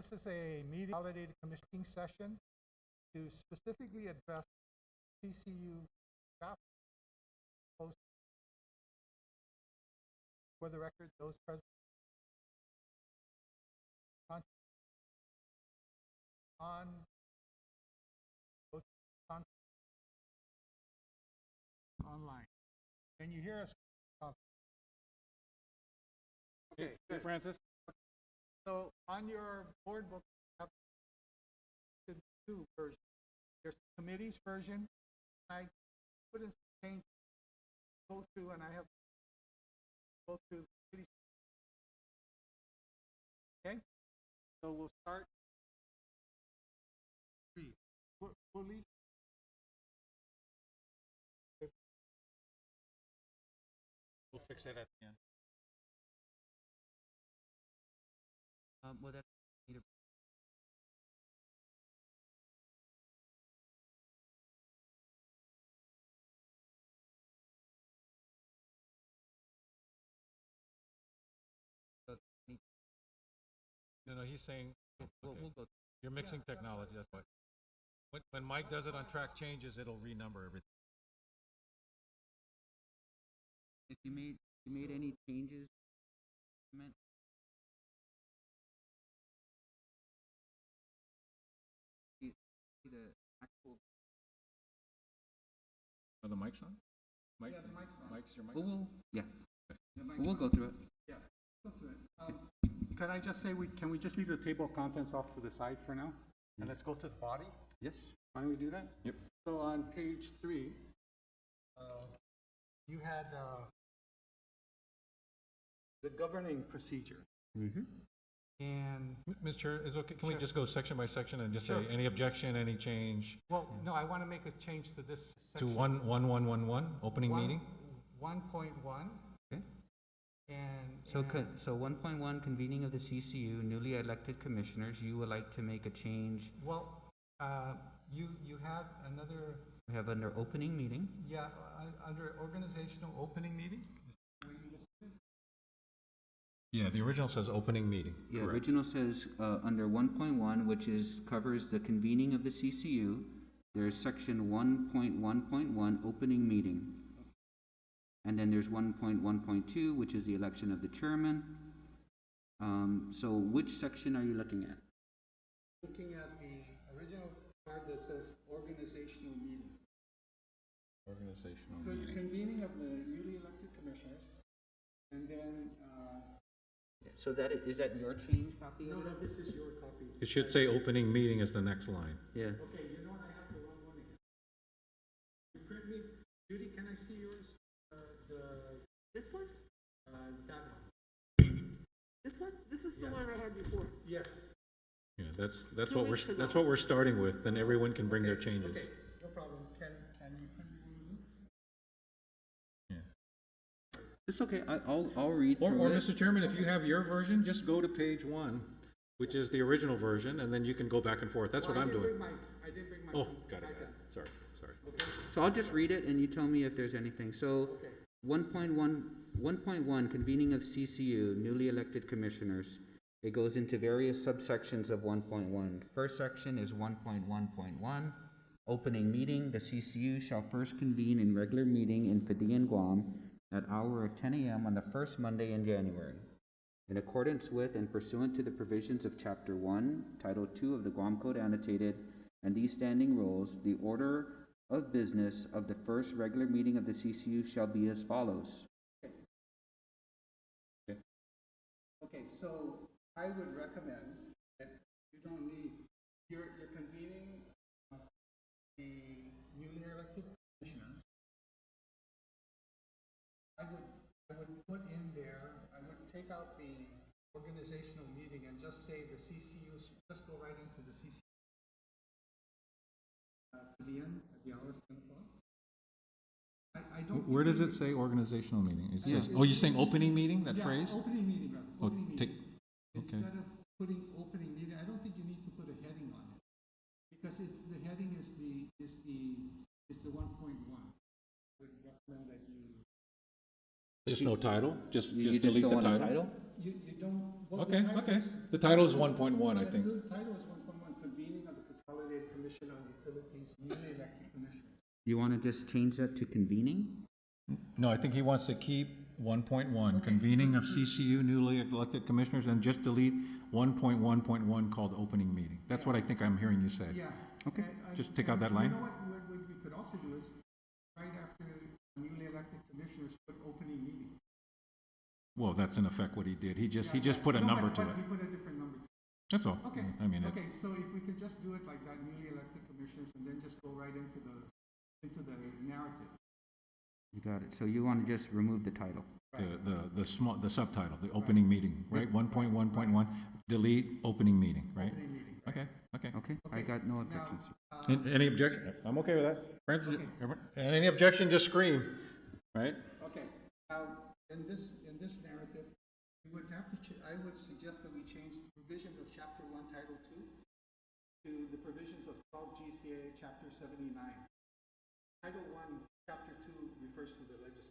This is a meeting validated commissioning session to specifically address CCU draft post. For the record, those present on online. Can you hear us? Okay, Hey, Francis. so on your board book, you have two versions. There's the committee's version. I put in some change, go through, and I have go through the committee. Okay, so we'll start. We'll leave. We'll fix it at the end. Well, that's No, he's saying we'll go. you're mixing technology. That's why. When Mike does it on track changes, it'll renumber everything. If you made any changes, meant the actual. Are the mics on? Mike? Yeah, the mic's on. Mike's your mic? We'll go through it. Yeah, go through it. Could I just say, can we just leave the table of contents off to the side for now? And let's go to the body? Yes. Why don't we do that? Yep. So on page 3, you had the governing procedure. Mm-hmm. And, Mr. Chair, is it okay? Can Sure. we just go section by section and just Sure. say any objection, any change well, no, I want to make a change to this to section. 11111 opening meeting? 1.1. Okay. And. So 1.1 convening of the CCU newly elected commissioners. You would like to make a change. Well, you had another, We have under opening meeting. yeah, under organizational opening meeting? Yeah, the original says opening meeting. Yeah, Correct. original says under 1.1, which covers the convening of the CCU. There's section 1.1.1 opening meeting. And then there's 1.1.2, which is the election of the chairman. So which section are you looking at? Looking at the original part that says organizational meeting. Organizational meeting. Convening of the newly elected commissioners, and then, So is that your change copy no, of no, it? this is your copy. It should say opening meeting as the next line. Yeah. Okay, you know what, I have the wrong one again. You print me, Judy, can I see yours? This one? That one. This one? This is the Yeah. one I had before. Yes. Yeah, that's 2 what weeks ago. that's what we're starting with. Then everyone can bring their changes. Okay, no problem. Can you print me? Yeah. It's okay. I'll read Or, through or it. Mr. Chairman, if you have your version, just go to page 1, which is the original version, and then you can go back and forth. That's what I'm doing. I didn't bring my. Oh, got it. Sorry. Okay. So I'll just read it and you tell me if there's anything. So Okay. 1.1 convening of CCU newly elected commissioners. It goes into various subsections of 1.1. First section is 1.1.1. Opening meeting. The CCU shall first convene in regular meeting in Fadian, Guam at hour of 10 a.m. on the first Monday in January. In accordance with and pursuant to the provisions of Chapter 1, Title 2 of the Guam Code Annotated, and these standing rules, the order of business of the first regular meeting of the CCU shall be as follows. Okay, so I would recommend that you don't need, you're convening the newly elected commissioners. I would put in there, I would take out the organizational meeting and just say the CCU, just go right into the CCU. For the end, at the hour of 10 o'clock. I don't. Where think does we it need- say organizational meeting? It Yeah. says, oh, you're saying opening meeting, that Yeah, phrase? opening meeting, rather, Oh, opening take- meeting. okay. Instead of putting opening meeting, I don't think you need to put a heading on it. Because the heading is the 1.1. Would recommend that you, Just no title? Just You delete don't the want a title? you don't Well, Okay, the title okay. is- The title is 1.1, I think. The title is 1.1, convening of the Consolidated Commission on Utilities, newly elected commissioners. You wanna just change that to convening? No, I think he wants to keep 1.1, convening of CCU newly elected commissioners, and just delete 1.1.1 called opening meeting. That's what I think I'm hearing you say. Yeah. Okay. Just take out that line? You know what we could also do is, right after newly elected commissioners, put opening meeting. Well, that's in effect what he did. He just put a No, number but to it. He put a different number. That's all. Okay, I mean, okay, so if we could just do it like that, newly elected commissioners, and then just go right into the narrative. You got it. So you wanna just remove the title? the subtitle, the opening meeting, right? 1.1.1, delete opening meeting, right? Opening meeting. Okay, okay. Okay, I Okay. got no Now, objections. Any objection? I'm okay with that. Francis, Okay. and any objection, just scream, right? okay, now, in this narrative, we would have to, I would suggest that we change the provisions of chapter 1, title 2 to the provisions of 12 GCA, chapter 79. Title 1, chapter 2 refers to the legislature.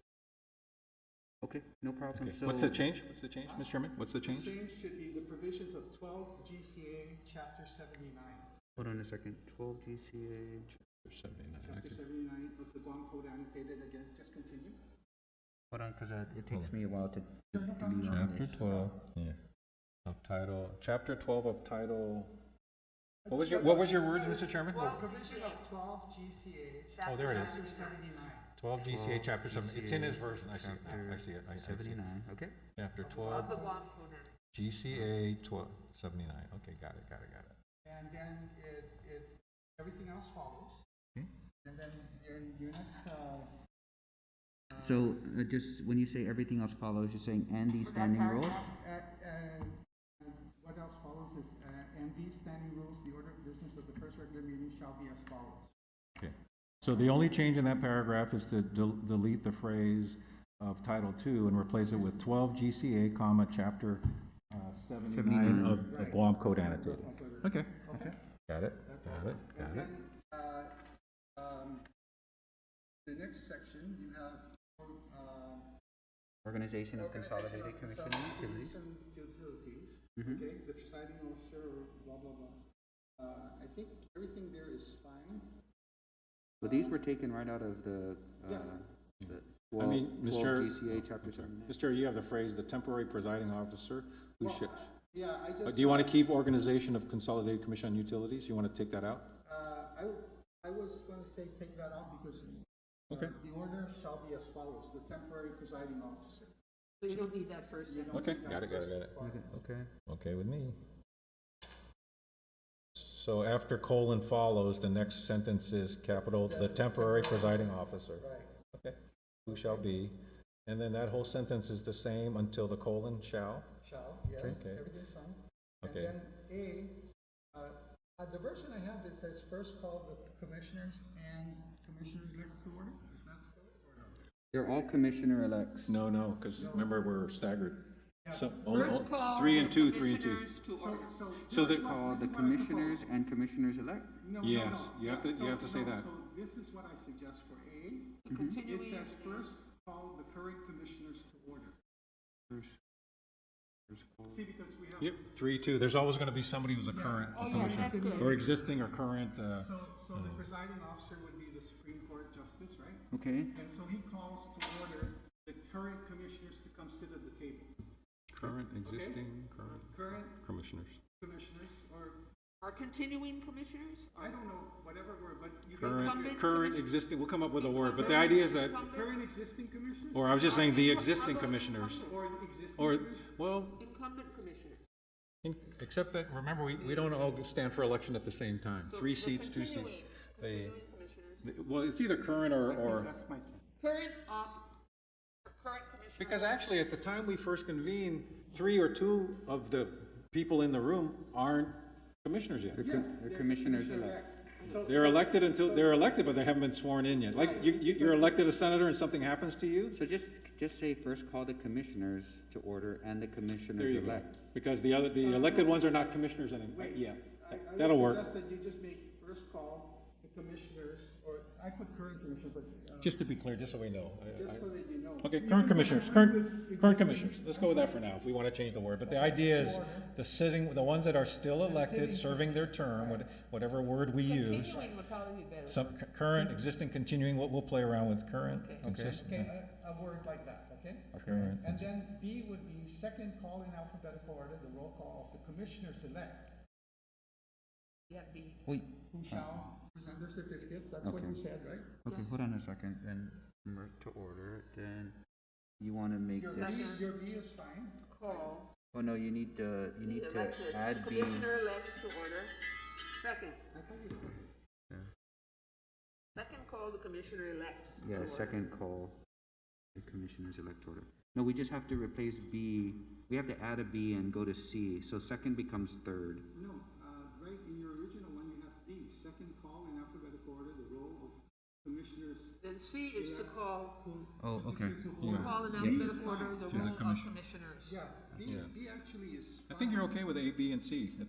Okay, no problem. Okay. So What's the change? Mr. Chairman? What's the The change? change should be the provisions of 12 GCA, chapter 79. Hold on a second. 12 GCA. Chapter 79 of the Guam Code annotated again, just continue. Hold on, because it takes me a while to Sure, no problem. delete all Chapter this. 12, yeah, of title, chapter 12 of title, what was your words, Mr. Chairman? Provision of 12 GCA, Oh, there it is. chapter 79. 12 GCA, chapter 7, it's in his version, I see it, Chapter I see it, I see it. 79, okay? Chapter Of 12, the Guam Code. GCA 79, okay, got it. And then everything else follows. Okay. And then your next, So just when you say everything else follows, you're saying and these For that standing rules? what else follows is, and these standing rules, the order of business of the first regular meeting shall be as follows. Okay, so the only change in that paragraph is to delete the phrase of Title II and replace it with 12 GCA, comma, Chapter 79 of Guam Code annotated. Okay, got it. And then, the next section, you have, Organization of Consolidated Commission on Utilities. Utilities, Mhm. okay, the presiding officer, or blah, blah, blah. I think everything there is fine. But these were taken right out of the I 12 mean, Mr. GCA Chapter 79. Mr. You have the phrase, the temporary presiding officer, who Well, should, Yeah, I just. do you want to keep Organization of Consolidated Commission on Utilities? You want to take that out? I was gonna say take that out because, Okay. the order shall be as follows, the temporary presiding officer. So you don't need that first You sentence. don't Okay, need got that it. first part. Okay. Okay with me. So after colon follows, the next sentence is capital, the temporary presiding officer. Right, Okay, who shall be, and then that whole sentence is the same until the colon shall. yes, Okay. everything's fine. Okay. And then the version I have, it says first call the commissioners and commissioners to order, is that still it or no? They're all commissioner elects. No, because remember, we're staggered. So, First call three and the two, 3 and 2. commissioners to order. So the- here's what- Call this the is what I commissioners propose. and commissioners elect. No, Yes, you have to- you have to say that. So this is what I suggest for A. The continuing. It says first call the current commissioners to order. See, because we have. Yep, 3, 2, there's always gonna be somebody who's a current Oh, yeah, commissioner, that's good. or existing or current, So the presiding officer would be the Supreme Court justice, right? Okay, And so he calls to order the current commissioners to come sit at the table. current, existing, current Current commissioners. commissioners, or, Are continuing commissioners? I don't know, whatever word, but you Current, Incumbent current, commissioners? existing, we'll come up with a word, but the idea is that, Incumbent? current existing commissioners? or I was just saying the existing commissioners, Or existing or, commissioners? well, Incumbent commissioners. except that, remember, we don't all stand for election at the same time, So 3 the seats, 2 seats. continuing commissioners. Well, it's either current or, That's my. Current current commissioners. because actually, at the time we first convened, 3 or 2 of the people in the room aren't commissioners yet. they're commissioners elect. They're elected they're elected, but they haven't been sworn in yet. Like, you're elected a senator and something happens to you, So just say first call the commissioners to order and the there commissioners you go. elect. Because the elected ones are not commissioners anymore, yeah. I That'll would work. suggest that you just make first call the commissioners, or I put current commissioner, but, Just to be clear, just so we know. just so that you know. Okay, current commissioners, current commissioners, let's go with that for now, if we want to change the word, but the idea is the ones that are still elected, serving their term, whatever word we use. Continuing would probably be better. Some current, existing, continuing, we'll play around with current, Okay. consistent. Okay, a word like that, okay? Current. And then B would be second call in alphabetical order, the roll call of the commissioners-elect, Yeah, B. Wait, who shall present their certificates, that's what you said, right? okay, hold on a second, then to order, then you wanna make Your this, B, your B is fine. Call oh no, you need to elected add B. commissioner-elects to order. Second, I thought you did. second call the commissioner-elects to Yeah, order. second call, the commissioners elect order. No, we just have to replace B, we have to add a B and go to C, so second becomes third. No, right in your original one, you have B, second call in alphabetical order, the roll of commissioners. Then C is to call, Oh, okay. call in Yeah. alphabetical order the To the roll of commission. commissioners. Yeah, B, Yeah. B actually is I fine. think you're okay with A, B, and C. Yeah,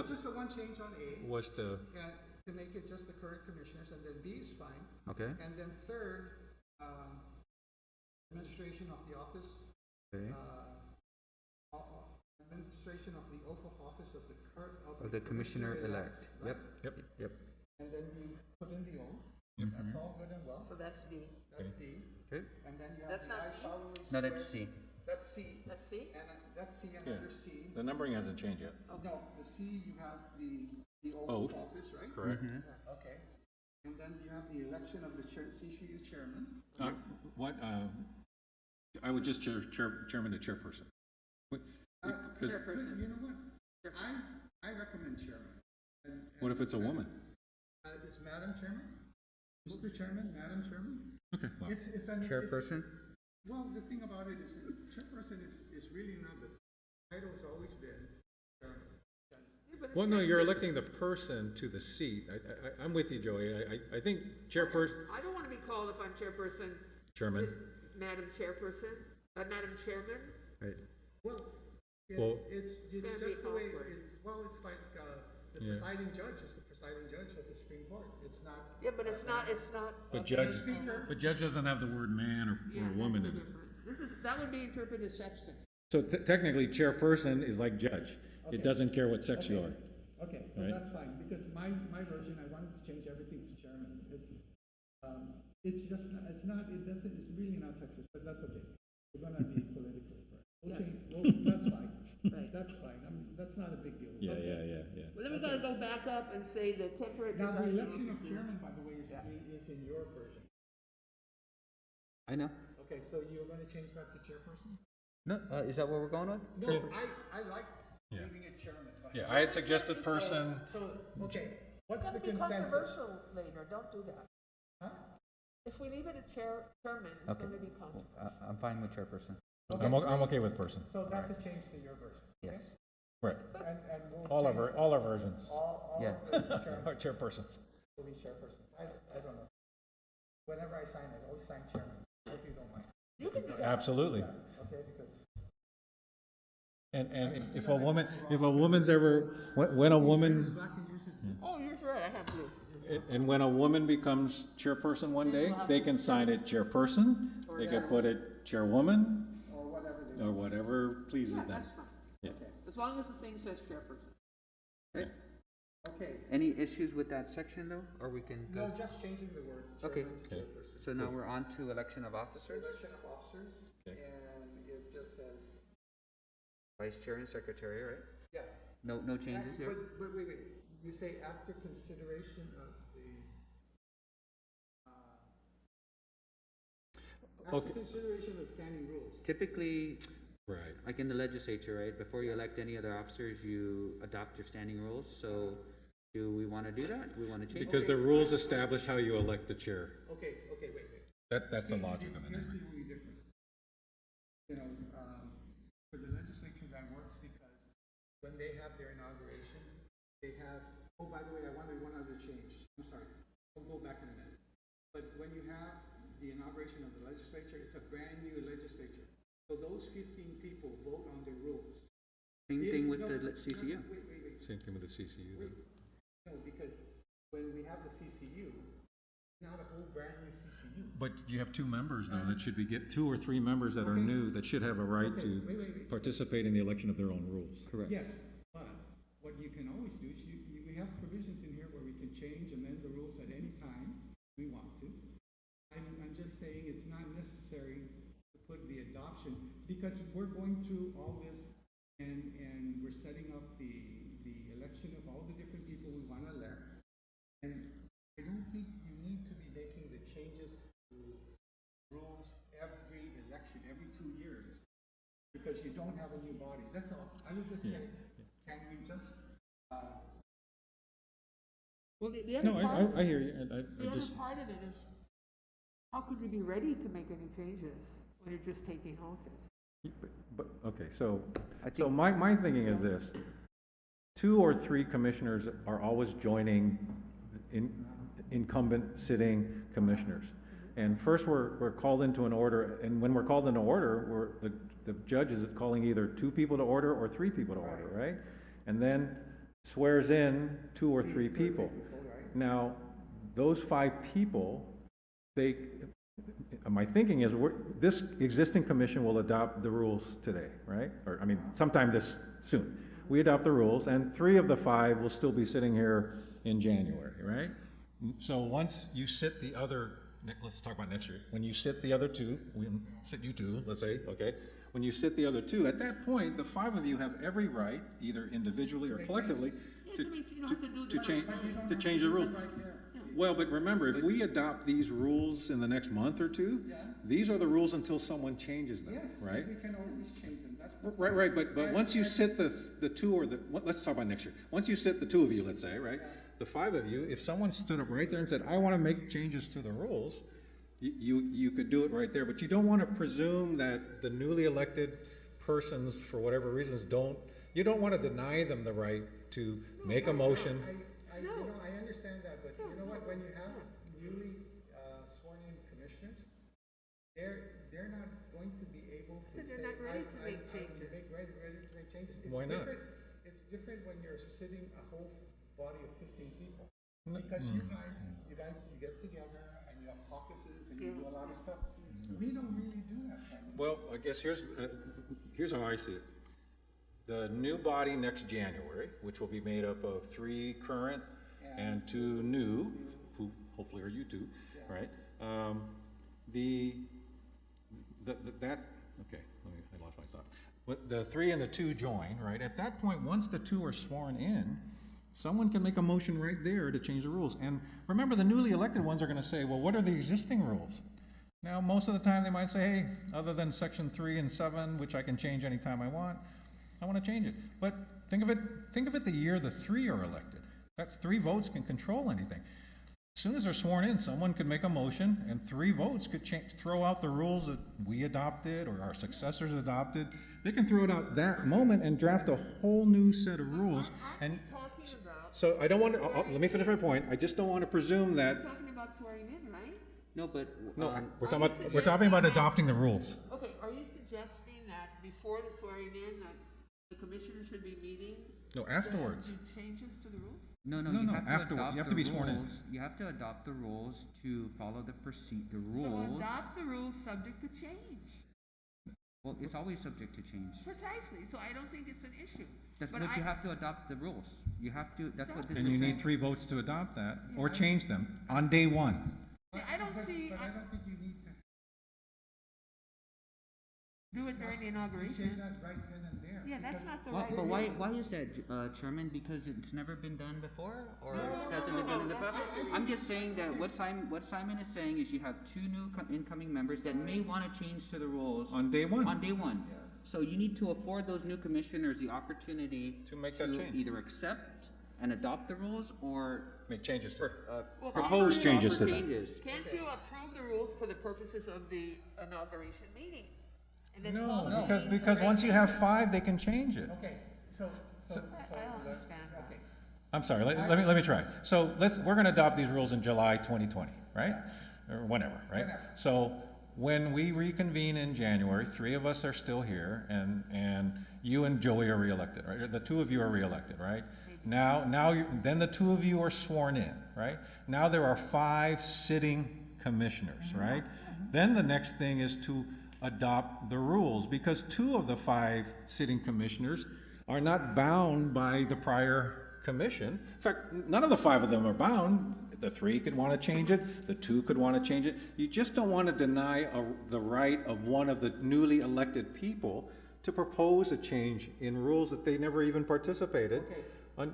just the one change on A, Was to, and to make it just the current commissioners, and then B is fine. Okay, And then third, administration of the office, okay, administration of the oath of office of the of the commissioner-elect, right? yep, yep, And then you put in the oath, that's all good and well, So that's D. that's B. okay. And then you have That's the not I D? solemnly No, swear. that's C. That's C, That's C? and that's C, and Yeah. under C, the numbering hasn't changed yet. no, the C, you have the oath Oath. of office, right? Correct. Okay. And then you have the election of the CCU chairman. What, I would just chairman to chairperson. Because, Chairperson. You know what? I recommend chairman. what if it's a woman? It's Madam Chairman, Mr. Chairman, Madam Chairman. Okay, well, It's an. Chairperson? Well, the thing about it is, chairperson is really not the title's always been chairman. Yeah, but it's well, no, you're sexist. electing the person to the seat. I'm with you, Joey. I think chairperson, I don't want to be called if I'm chairperson, chairman. Madam Chairperson, Madam Chairman. Right. Well, Well- it's gonna be just the way, awkward. it's like, the Yeah. presiding judge is the presiding judge of the Supreme Court. It's not. Yeah, but it's not. But Okay, judge, Speaker. but judge doesn't have the word man Yeah, or that's woman the in it. difference. That would be interpreted as sexist. So technically, chairperson is like judge. Okay. It doesn't care what sex you are. Okay, well, Right. that's fine, because my version, I wanted to change everything to chairman. It's just, it's really not sexist, but that's okay. We're gonna be politically correct. We'll Yes. change, that's fine. Right. That's fine, that's not a big deal. Yeah. Well, then we gotta go back up and say the temporary. Now, the presiding election of officer- chairman, by the way, is in your version. I know. Okay, so you're gonna change that to chairperson? No, is that what we're going with? No, I like Yeah. leaving it chairman. but- Yeah, I had suggested person. So, okay, what's the That'd be consensus? controversial later, don't do that. Huh? If we leave it at chairman, it's Okay. gonna be controversial. I'm fine with chairperson. I'm okay with person. So that's a change to your version? okay? Yes. Right. And we'll All change our versions all Yeah. of the chairman are chairpersons. will be chairpersons. I don't know. Whenever I sign, I always sign chairman. I hope you don't mind. You can do that. Absolutely. Okay, because And if a woman's ever, when a woman, black and use it. Oh, you're right, I have blue. and when a woman becomes chairperson one day, they can sign it chairperson, they can put it chairwoman, Or whatever they or want. whatever pleases Yeah, them. that's fine. Yeah. As long as the thing says chairperson. Okay, Any issues with that section though, or we can no, go? just changing the word Okay. chairman to chairperson. So now we're on to election of officers, Election of officers, Okay. and it just says, vice chair and secretary, right? yeah. No changes there? But wait, you say after consideration of the, after Okay. consideration of standing rules. Typically, Right. like in the legislature, right, before you elect any other officers, you adopt your standing rules, so do we wanna do that? Do we wanna change? Because the rules establish how you elect the chair. Okay, wait. That's the See, logic of it. Here's the only difference. You know, for the legislature, that works because when they have their inauguration, they have, oh, by the way, I wanted one other change. I'm sorry, I'll go back in a minute. But when you have the inauguration of the legislature, it's a brand new legislature. So those 15 people vote on the rules. Same If- thing with no, the no, CCU. no, Wait. Same thing with the CCU. Wait. No, because when we have the CCU, not a whole brand new CCU. But you have two members though, that should be, get two or three members that are Okay. new, that should have a right Okay, to wait. participate in the election of their own rules. Correct. Yes, but what you can always do is we have provisions in here where we can change, amend the rules at any time we want to. I'm just saying it's not necessary to put the adoption, because we're going through all this and we're setting up the election of all the different people we want to elect. And I don't think you need to be making the changes to rules every election, every 2 years, because you don't have a new body. That's all. I would just say, can we just, Well, the other No, part, I hear you, and the I other just, part of it is, how could you be ready to make any changes when you're just taking office? but, okay, so my thinking is this. 2 or 3 commissioners are always joining incumbent sitting commissioners. And first, we're called into an order, and when we're called into order, the judge is calling either 2 people to order or 3 people to order, right? And then swears in 2 or 3 people. Now, those 5 people, my thinking is, this existing commission will adopt the rules today, right? Or, I mean, sometime this soon. We adopt the rules, and 3 of the 5 will still be sitting here in January, right? So once you sit the other, let's talk about next year. When you sit the other 2, we sit you 2, let's say, okay? When you sit the other 2, at that point, the 5 of you have every right, either individually or collectively, to change the rules. Well, but remember, if we adopt these rules in the next month or 2, these are the rules until someone changes them, right? we can always change them, that's. Right, but once you sit the 2 or let's talk about next year. Once you sit the 2 of you, let's say, right? The 5 of you, if someone stood up right there and said, I want to make changes to the rules, you could do it right there, but you don't want to presume that the newly elected persons, for whatever reasons, you don't want to deny them the right to make a motion. I understand that, but you know what, when you have newly sworn in commissioners, they're not going to be able to So they're say, not ready to make changes. Ready to make changes. It's Why not? different. It's different when you're sitting a whole body of 15 people. Because you guys get together and you have caucuses and you do a lot of stuff. We don't really do that kind of. Well, I guess here's how I see it. The new body next January, which will be made up of 3 current and 2 new, who hopefully are you 2, right? Okay, I lost my thought. But the 3 and the 2 join, right? At that point, once the 2 are sworn in, someone can make a motion right there to change the rules. And remember, the newly elected ones are going to say, well, what are the existing rules? Now, most of the time, they might say, hey, other than section 3 and 7, which I can change anytime I want to change it. But think of it the year the 3 are elected. That's 3 votes can control anything. As soon as they're sworn in, someone could make a motion, and 3 votes could throw out the rules that we adopted or our successors adopted. They can throw it out that moment and draft a whole new set of rules. And so I don't want to, let me finish my point. I just don't want to presume that. We're talking about swearing in, right? No, but, No, we're talking about adopting the rules. Okay, are you suggesting that before the swearing in, that the commissioner should be meeting? No, afterwards. To do changes to the rules? no, No, you no, have to afterward. adopt You have the to be sworn in. rules. You have to adopt the rules to follow the So rules. adopt the rules subject to change. Well, it's always subject to change. Precisely, so I don't think it's an issue. That's But what you have to adopt the rules. You have to, that's what this is And you saying. need 3 votes to adopt that, or change them on day 1. See, I don't see, But I don't think you need to do it during the say inauguration. that right then and there. Yeah, that's not the Well, right. but why is that, Chairman? Because it's never been done before, or it hasn't been done in the past? I'm just saying that what Simon is saying is you have 2 new incoming members that may want to change to the rules On day 1. on day 1. So you need to afford those new commissioners the opportunity To make that change. either accept and adopt the rules or Make changes to it. Well, Proposed changes to offer them. changes. Can't you approve the rules for the purposes of the inauguration meeting? And then No, call the because, meeting because for once you regular- have 5, they can change it. Okay, so. I don't understand that. Okay, I'm sorry, let me try. So we're gonna adopt these rules in July 2020, right? Or whenever, right? So when we reconvene in January, 3 of us are still here, and you and Joey are reelected, right? Or the 2 of you are reelected, right? Then the two of you are sworn in, right? Now there are 5 sitting commissioners, right? Then the next thing is to adopt the rules, because 2 of the 5 sitting commissioners are not bound by the prior commission. In fact, none of the 5 of them are bound. The 3 could want to change it, the 2 could want to change it. You just don't want to deny the right of one of the newly elected people to propose a change in rules that they never even participated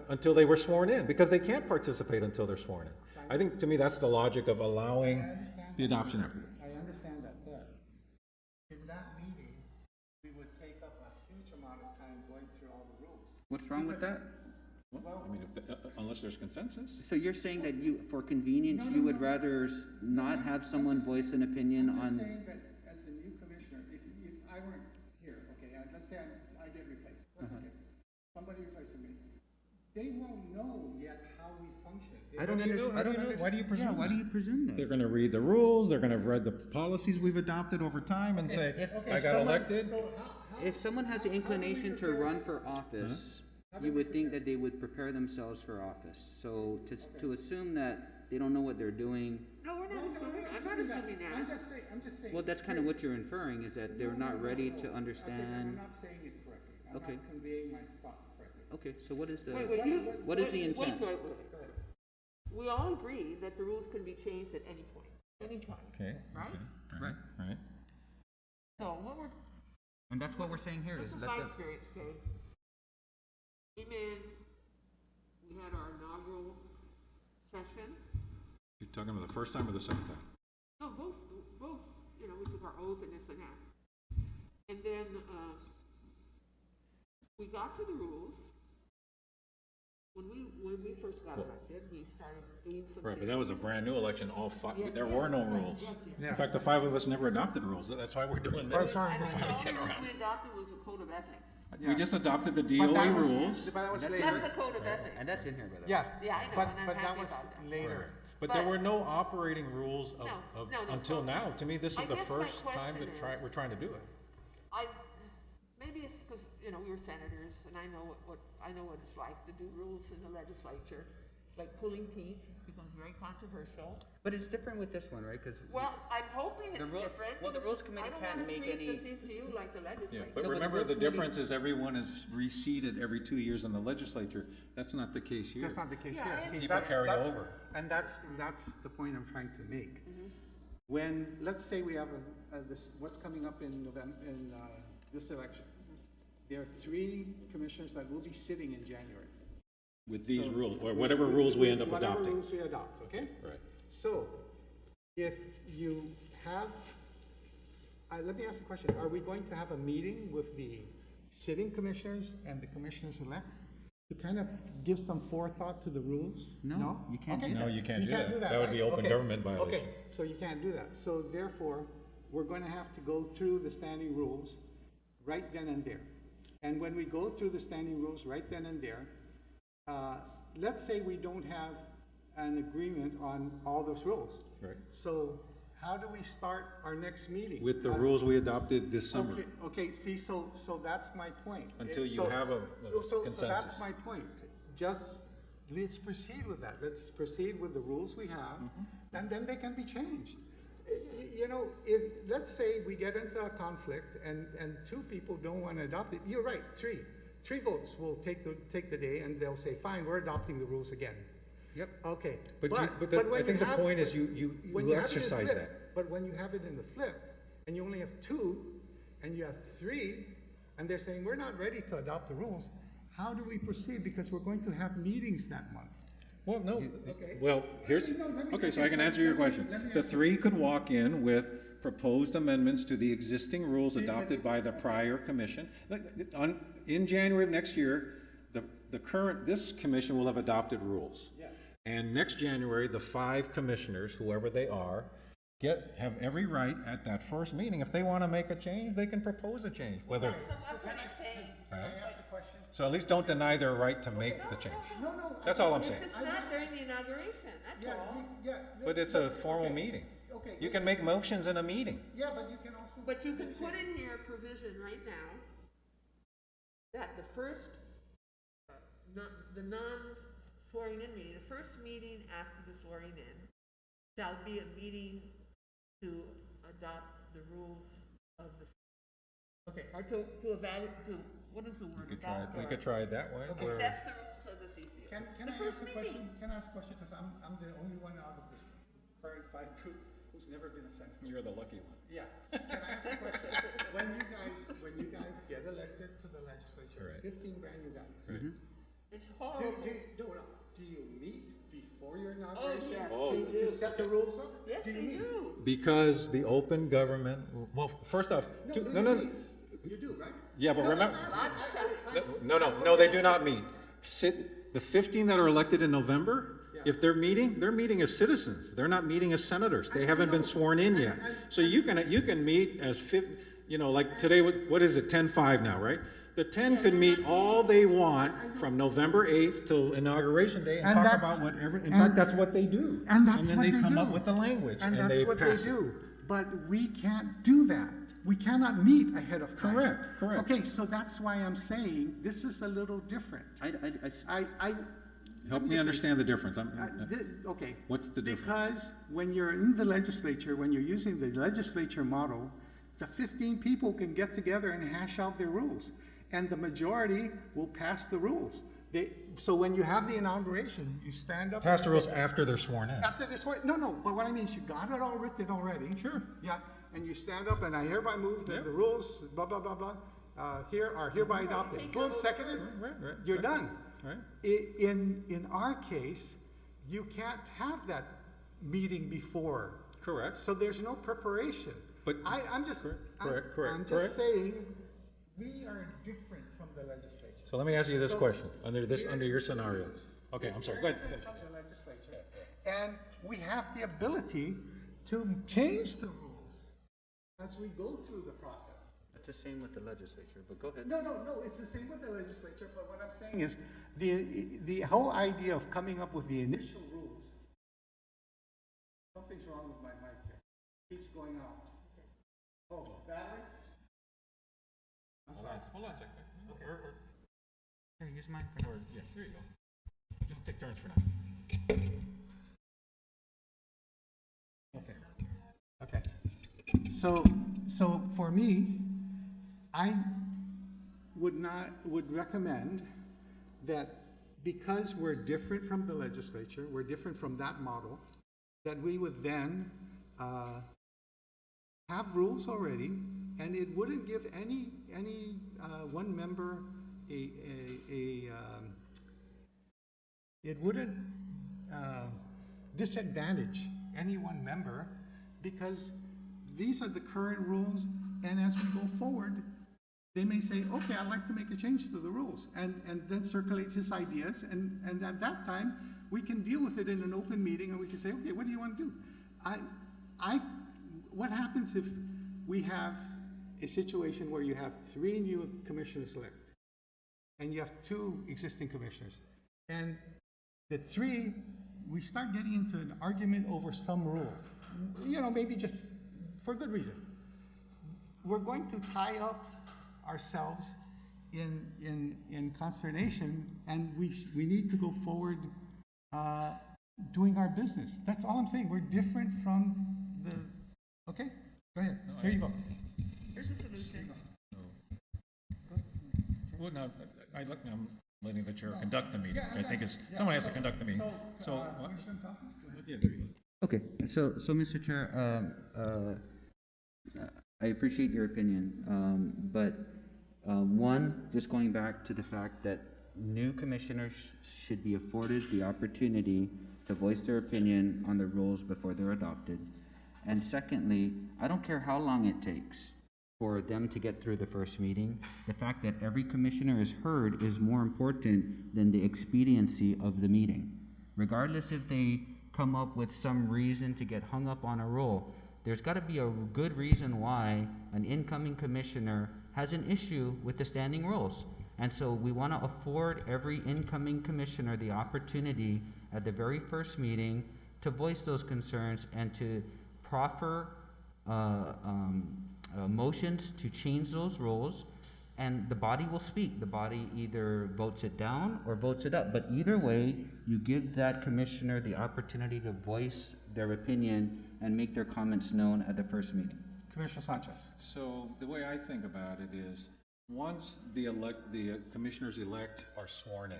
until they were sworn in, because they can't participate until they're sworn in. I think, to me, that's the logic of allowing the adoption afterward. I understand that, but in that meeting, we would take up a huge amount of time going through all the rules. What's wrong with that? Well, I mean, unless there's consensus. So you're saying that you, for convenience, you would rather not have someone voice an opinion I'm on? just saying that as a new commissioner, if I weren't here, okay, let's say I get replaced, that's okay. Somebody replaces me. They won't know yet how we function. I don't know. Why do you presume Yeah, why do that? you presume that? They're gonna read the rules, they're gonna have read the policies we've adopted over time and say, I got elected. So how, If someone has the inclination to run for office, you would think that they would prepare themselves for office. So to assume that they don't know what they're doing, No, we're not assuming, I'm not assuming I'm that. just saying. well, that's kind of what you're inferring, is that they're not ready to Okay, I'm understand. not saying it correctly. I'm Okay. not conveying my thought correctly. Okay, so what is the? Wait, What is the intent? Wait. We all agree that the rules can be changed at any point, anytime. Okay. Right? Right. So what we're, And that's what we're saying here. this Is is that my the, experience, okay? Came in, we had our inaugural session. You're talking about the first time or the second time? No, both, you know, we took our oath and this and that. And then, we got to the rules. When we first got elected, we started doing some. Right, but that was a brand new election, all 5, Yeah, there yes, were no yes, rules. yes. In fact, the 5 of us never adopted rules, that's why we're doing this. And the only rules we adopted was the code of ethics. We just adopted the But that DOE was- rules, But that was That's later. That's the code of ethics. and that's in here, by the way. Yeah. Yeah, I know, But, and I'm but that happy was about that. later. but there But- were no operating rules No, until so now. To me, this I is the guess my first time question is- we're trying to do it. Maybe it's because, you know, we were senators, and I know I know what it's like to do rules in the legislature. It's like pulling teeth, becomes very controversial. But it's different with this one, right? Because Well, I'm hoping it's rule- different. well, the because Rules Committee can't I make don't any- want to treat the CCU like the Yeah, legislature. but So, but remember, Rules the Committee- difference is everyone is reseated every 2 years in the legislature. That's not the case here. That's not the case Yeah, here. I See, People carry over. And that's the point I'm trying to make. When, let's say we have what's coming up in November, in this election. There are 3 commissioners that will be sitting in January. With these So, rules, or with- whatever with- rules we with end up whatever adopting. rules we adopt, okay? Right. So, if you have, let me ask the question, are we going to have a meeting with the sitting commissioners and the commissioners-elect to kind of give some forethought to the rules? No, you can't Okay. do No, you can't do that. That right? would be open Okay. government violation. Okay, so you can't do that. So therefore, we're going to have to go through the standing rules right then and there. And when we go through the standing rules right then and there, let's say we don't have an agreement on all those rules. Right. So how do we start our next meeting? With the rules we adopted this summer. Okay, see, so that's my point. Until you So- have a So consensus. that's my point. Just, let's proceed with that. Let's proceed with the rules we have, and then they can be changed. You know, let's say we get into a conflict and 2 people don't want to adopt it, you're right, 3. 3 votes will take the day and they'll say, fine, we're adopting the rules again. Yep. Okay. But when I think you the have- point is when you have it in exercise flip- that. But when you have it in the flip, and you only have 2, and you have 3, and they're saying, we're not ready to adopt the rules, how do we proceed? Because we're going to have meetings that month. Well, no, Okay. well, here's, No, let me- okay, so I can answer your question. The 3 could walk in with proposed amendments to the existing rules adopted by the prior commission. In January of next year, this commission will have adopted rules. Yes. And next January, the 5 commissioners, whoever they are, have every right at that first meeting, if they want to make a change, they can propose a change, whether, That's what he's saying. Can I ask a question? so at least don't deny their right to make the change. No. That's all I'm saying. It's not during the inauguration, that's Yeah, all. yeah. But it's a formal meeting. Okay. You can make motions in a meeting. Yeah, but you can also. But you can put in here a provision right now that the first, the non-swearing in meeting, the first meeting after the swearing in shall be a meeting to adopt the rules of the, Okay, or to evaluate, to, what is the word? Adopt We or could try it that way. where- assess the rules of the CCO. can The I first ask a meeting. question? Can I ask a question, because I'm the only one out of the current 5 group who's never been a senator. You're the lucky one. Yeah, can I ask a question? When you guys get elected to the legislature, Right. 15 grand you got. It's Do, horrible. do you meet before your Oh, inauguration? yes, to- they do. To set the rules up? Yes, Do you they meet? do. Because the open government, well, first off, Do you meet? You do, right? yeah, but remember, Lots of times. no, they do not meet. The 15 that are elected in November, if they're meeting as citizens. They're not meeting as senators. They haven't been sworn in yet. So you can meet as like today, what is it, 10-5 now, right? The 10 could meet all they want from November 8th till inauguration day and talk about whatever. In fact, that's what they do. And that's then what they they come up do. with the language And and that's they what they pass it. do. But we can't do that. We cannot meet ahead of time. Correct. Okay, so that's why I'm saying this is a little different. Help me understand the difference. Okay. What's the difference? Because when you're in the legislature, when you're using the legislature model, the 15 people can get together and hash out their rules, and the majority will pass the rules. So when you have the inauguration, you stand up. Pass and the you rules say- after they're sworn in. After this, no, but what I mean is you got it all written already. Sure. Yeah, and you stand up and I hereby move that the rules, blah, blah, blah, blah, here are hereby adopted. take Boom, a- seconded, Right. you're done. Right. In our case, you can't have that meeting before. Correct. So there's no preparation. But- I'm just Correct. saying, we are different from the legislature. So let me ask you this So- question, under your scenario. Okay, I'm sorry, go ahead. Different from the legislature. And we have the ability to change the rules as we go through the process. It's the same with the legislature, but go ahead. No, it's the same with the legislature, but what I'm saying is, the whole idea of coming up with the initial rules, something's wrong with my mic here, keeps going out. Oh, battery? I'm sorry. Hold on a second. Here, use mine. Yeah, here you go. Just take turns for now. Okay. So for me, I would recommend that because we're different from the legislature, we're different from that model, that we would then have rules already, and it wouldn't give any one member it wouldn't disadvantage any one member, because these are the current rules, and as we go forward, they may say, okay, I'd like to make a change to the rules, and then circulates his ideas, and at that time, we can deal with it in an open meeting, and we can say, okay, what do you want to do? What happens if we have a situation where you have 3 new commissioners elected, and you have 2 existing commissioners, and the 3, we start getting into an argument over some rule, maybe just for good reason. We're going to tie up ourselves in consternation, and we need to go forward doing our business. That's all I'm saying. We're different from the, okay? Go ahead. Here you go. Here's the solution. Well, no, I'm letting the chair conduct the meeting. Yeah, I think someone has to conduct the meeting. So, what? you should talk? Yeah, there you go. Okay, so Mr. Chair, I appreciate your opinion, but one, just going back to the fact that new commissioners should be afforded the opportunity to voice their opinion on the rules before they're adopted. And secondly, I don't care how long it takes for them to get through the first meeting. The fact that every commissioner is heard is more important than the expediency of the meeting. Regardless if they come up with some reason to get hung up on a rule, there's got to be a good reason why an incoming commissioner has an issue with the standing rules. And so we want to afford every incoming commissioner the opportunity at the very first meeting to voice those concerns and to proffer motions to change those rules and the body will speak. The body either votes it down or votes it up. But either way, you give that commissioner the opportunity to voice their opinion and make their comments known at the first meeting. Commissioner Sanchez. So the way I think about it is, once the commissioners-elect are sworn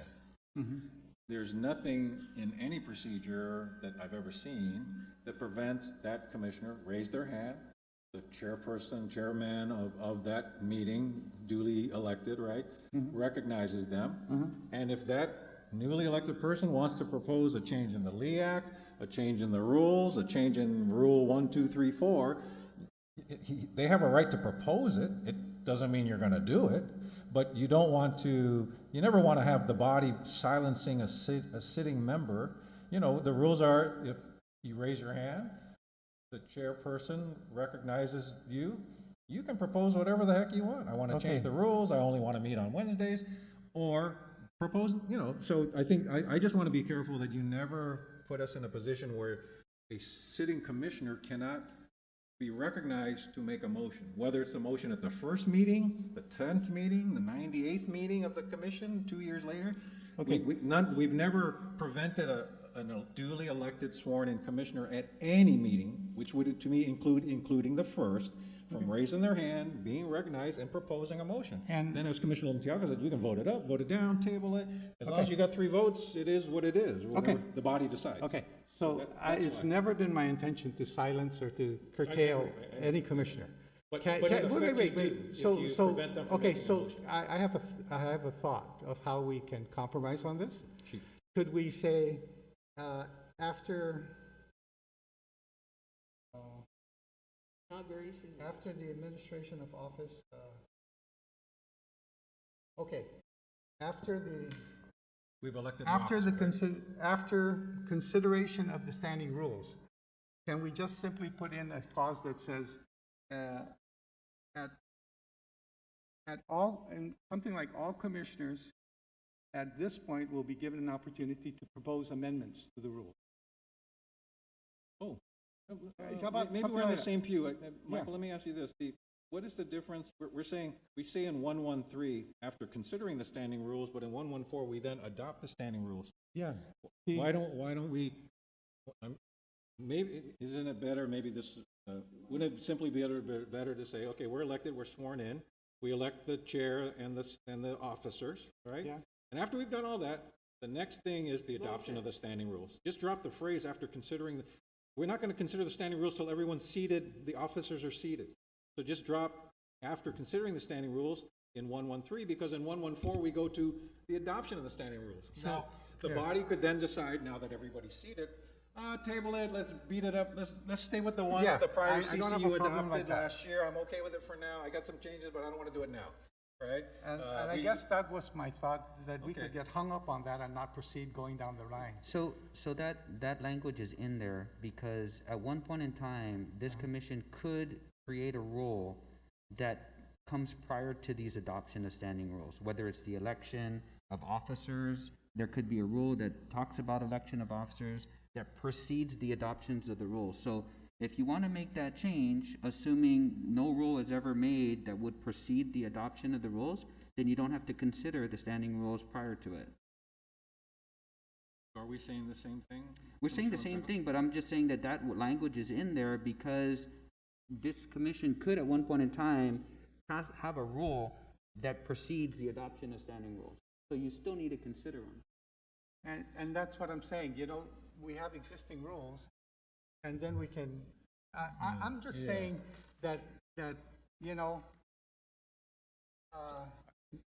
in, there's nothing in any procedure that I've ever seen that prevents that commissioner raise their hand, the chairperson, chairman of that meeting, duly elected, right, recognizes them. And if that newly elected person wants to propose a change in the LEAC, a change in the rules, a change in Rule 1, 2, 3, 4, they have a right to propose it. It doesn't mean you're gonna do it, but you don't want to, you never want to have the body silencing a sitting member. You know, the rules are, if you raise your hand, the chairperson recognizes you, you can propose whatever the heck you want. I want to change the rules, I only want to meet on Wednesdays, or propose, you know, so I think, I just want to be careful that you never put us in a position where a sitting commissioner cannot be recognized to make a motion, whether it's a motion at the first meeting, the 10th meeting, the 98th meeting of the commission 2 years later. Okay. We've never prevented a duly elected sworn-in commissioner at any meeting, which would, to me, including the first, from raising their hand, being recognized, and proposing a motion. And- then, as Commissioner Lomtiaga said, you can vote it up, vote it down, table it. As long as you got 3 votes, it is what it is, whatever the body decides. Okay, so that's it's why. never been my intention to silence or to curtail I- any commissioner. But Can- in can- effect, wait, you do, if so, you so, prevent them from okay, making a so motion. I have a thought of how we can compromise on this. Shoot. Could we say, after, Not very soon. after the administration of office, okay, after the, We've elected. after the, officer, right? after consideration of the standing rules, can we just simply put in a clause that says, at all, and something like all commissioners at this point will be given an opportunity to propose amendments to the rule? Oh. How about Maybe something we're on like the that? same pew. Michael, let me ask you this. What is the difference? We're saying, we say in 113, after considering the standing rules, but in 114, we then adopt the standing rules. Yeah. Why don't we, maybe, isn't it better, maybe this, wouldn't it simply be better to say, okay, we're elected, we're sworn in, we elect the chair and the officers, right? Yeah. And after we've done all that, the next thing is the adoption of the standing rules. Just drop the phrase after considering, we're not going to consider the standing rules till everyone's seated, the officers are seated. So just drop after considering the standing rules in 113, because in 114, we go to the adoption of the standing rules. Now, the body could then decide, now that everybody's seated, table it, let's beat it up, let's stay with the ones Yeah, the prior I don't have a CCU problem like adopted that. last year. I'm okay with it for now. I got some changes, but I don't want to do it now, right? And I we- guess that was my thought, that we Okay. could get hung up on that and not proceed going down the line. So that language is in there because at one point in time, this commission could create a rule that comes prior to these adoption of standing rules, whether it's the election of officers, there could be a rule that talks about election of officers that precedes the adoptions of the rules. So if you want to make that change, assuming no rule is ever made that would precede the adoption of the rules, then you don't have to consider the standing rules prior to it. Are we saying the same thing? We're saying the same thing, but I'm just saying that language is in there because this commission could at one point in time have a rule that precedes the adoption of standing rules. So you still need to consider them. And that's what I'm saying, you know, we have existing rules, and then we can, I'm just saying that, you know,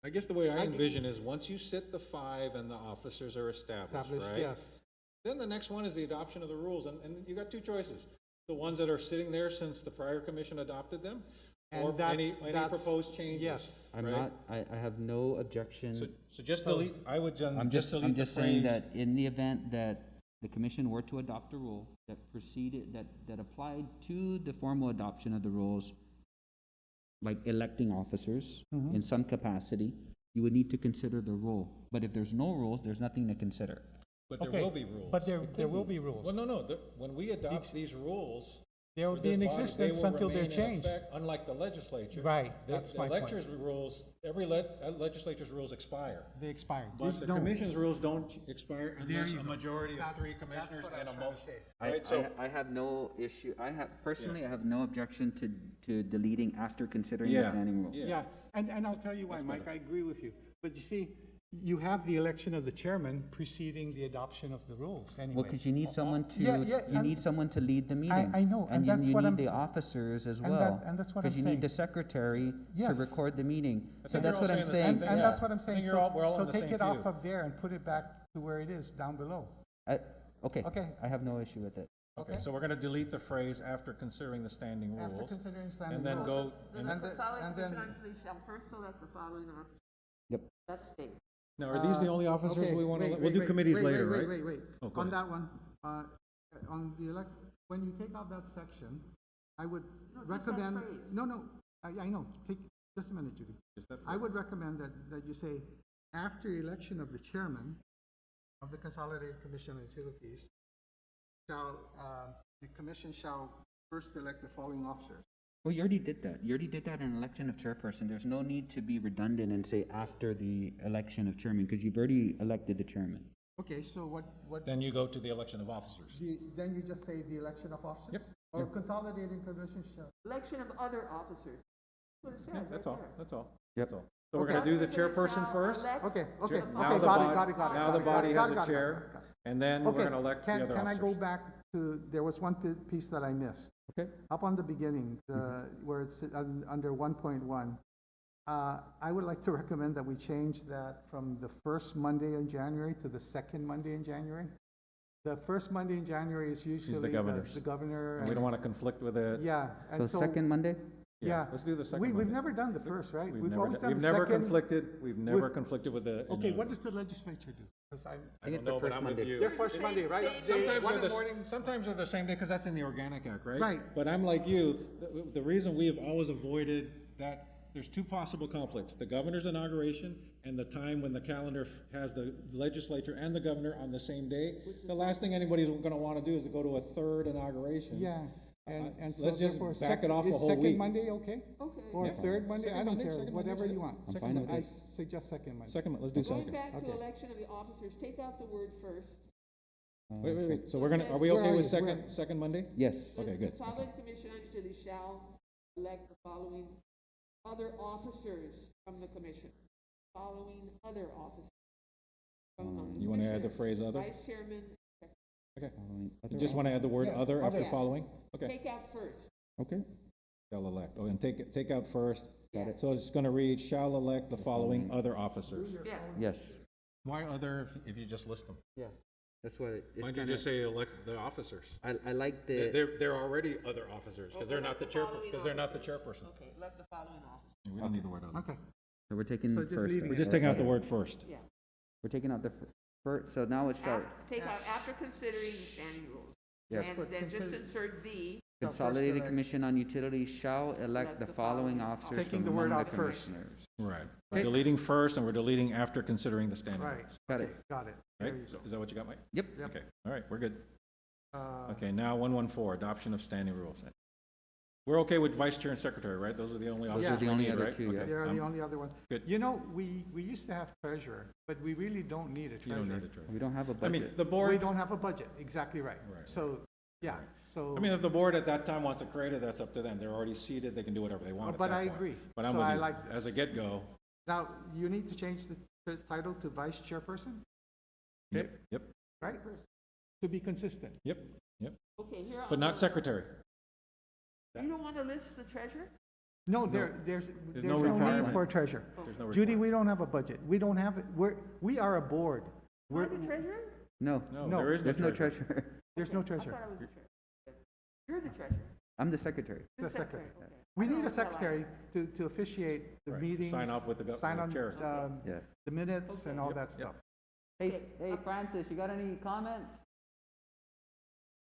I guess the way I envision is, once you set the 5 and the officers are established, right? yes. Then the next one is the adoption of the rules, and you got 2 choices. The ones that are sitting there since the prior commission adopted them, or And any that's- proposed changes. yes. right? I have no objection. So just delete, I would I'm just delete the saying phrase. that in the event that the commission were to adopt a rule that preceded, that applied to the formal adoption of the rules, like electing officers in some capacity, you would need to consider the rule. But if there's no rules, there's nothing to consider. But there Okay, will be rules. but there will be rules. Well, no, when we adopt these rules, They will for be this in body, they existence will until they're remain in changed. effect, unlike the legislature. Right, The- that's my point. The lecture's rules, every legislature's rules expire. They expired. But These the don't. commission's rules don't expire unless you a go. majority of That's- 3 that's commissioners what I and a was trying to motion. say. Right, so, I have no issue, personally, I have no objection to deleting after considering the Yeah. standing rules. Yeah. Yeah, and I'll tell you why, Mike, I agree with you. But you see, you have the election of the chairman preceding the adoption of the rules anyway. Well, because you need someone Yeah, to, yeah, you and- need someone to lead the meeting. I know, and that's you what need I'm- the officers as and well. that- and that's what Because I'm you saying. need the secretary to Yes. record the meeting. I So think that's you're what all I'm saying the saying. same thing. And Yeah. that's what I'm I saying. think we're all So on the take same it off queue. of there and put it back to where it is, down below. Okay, Okay. I have no issue with it. Okay, so we're gonna delete the phrase after considering the standing rules. After considering standing And then rules. go, The and, and the- consolidated and then- commission actually shall first select the following officers. Yep. That stays. now, are these the only officers Okay, we wanna, wait, we'll do wait, committees wait, later, wait, right? Wait, wait, Oh, wait. go On ahead. that one, on the when you take out that section, I would No, just that recommend, phrase. no, I know, just a minute, Judy. Just that I would recommend that you say, after election of the chairman of the Consolidated Commission on Utilities, the commission shall first elect the following officers. Well, you already did that. You already did that in election of chairperson. There's no need to be redundant and say after the election of chairman, because you've already elected the chairman. Okay, so what, Then you go to the election of officers. then you just say the election of officers? Yep. Or Consolidated Commission shall, Election of other officers. That's what it says Yeah, right that's all, there. that's all. Yep. That's all. So we're Okay. gonna do the Commissioner chairperson shall first? elect okay, Now got the it. bod- Now the body has a got it. chair, and then we're Okay, gonna elect the other can I go officers. back to, there was one piece that I missed. Okay. Up on the beginning, Mm-hmm. where it's under 1.1, I would like to recommend that we change that from the first Monday in January to the second Monday in January. The first Monday in January is usually governor's. the governor. And we don't wanna conflict with it. Yeah, So and so, second Monday? yeah. Let's do the second We've Monday. never done the first, right? We've We've never, always done- done we've the never second. conflicted, we've never conflicted with the. Okay, what does the legislature do? 'Cause I think don't it's the know, but first I'm with Monday. you. They're first Monday, right? Sometimes One they're in the morning. sometimes they're the same day, because that's in the Organic Act, right? Right. But I'm like you, the reason we have always avoided that, there's two possible conflicts: the governor's inauguration and the time when the calendar has the legislature and the governor on the same day. The last thing anybody's gonna wanna do is to go to a third inauguration. Yeah, and so Let's just therefore, back it off a is whole second week. Monday okay? Okay. Or Yeah. third Monday? Second I don't Monday, care, second Monday, whatever you second- want. I'm fine with I it. suggest second Monday. Second, let's do Going second. back to Okay. election of the officers, take out the word first. Wait, so we're gonna, are we Where okay are with you? Where? second Monday? Yes. Okay, good. The Consolidated Commission on Utilities shall elect the following other officers from the commission. Following other officers. From the You wanna add the commissioners, phrase other? Vice chairman, Okay. Following You other just wanna add the word Yeah, other after other. following? Okay. take out first. Okay. Shall elect, oh, and take out first. Got it. So it's gonna read, shall elect the following other officers. Yes. Yes. Why other if you just list them? Yeah. That's what it, it's Why don't you kinda, just say elect the officers? I like the, They're already other officers, because they're not the chairperson. Okay, elect the following officers. We don't need the word other. Okay, so we're taking So just first. leaving We're it. just taking out the word first. Yeah. We're taking out the first, so now it's shall, Take out after considering the standing rules. Yes. And But then just consider- insert the, Shall first Consolidated elect- Commission on Utilities shall elect the following officers Taking from the word among the out first. commissioners. Right. We're Okay. deleting first, and we're deleting after considering the standing right. rules. Got Okay, it. got it. Right? There you go. Is that what you got, Mike? Yep. Yep. Okay, all right, we're good. Uh, Okay, now 114, adoption of standing rules. We're okay with vice chair and secretary, right? Those are the only Those officers are the we only need, other right? two, yeah. Okay, They're the I'm- only other ones. good. You know, we used to have treasurer, but we really don't need a You treasurer. don't need a treasurer. We don't have a I mean, budget. the We board, don't have a budget, exactly right. Right. So, yeah, so. I mean, if the board at that time wants to create it, that's up to them. They're already seated, they can do whatever they want at But that I point. agree. But I'm So with I you, like as a get-go. Now, you need to change the title to vice chairperson, Yep, yep, right? To be consistent. yep, okay, here. but not secretary. You don't want to list the treasurer? No, there's no no need requirement. for a treasurer. There's no Judy, requirement. we don't have a budget. We don't have, we are a board. Am I We're, the treasurer? No, No, No, there is no there's no treasurer. treasurer. there's no I treasurer. thought I was the treasurer. You're the treasurer. I'm the secretary. The You're secretary. okay. We I need a don't feel like- secretary to officiate the Right, meetings. sign off with the sign on, chair. Yeah. the minutes and all Yep, that yep. stuff. Hey, Francis, you got any comments?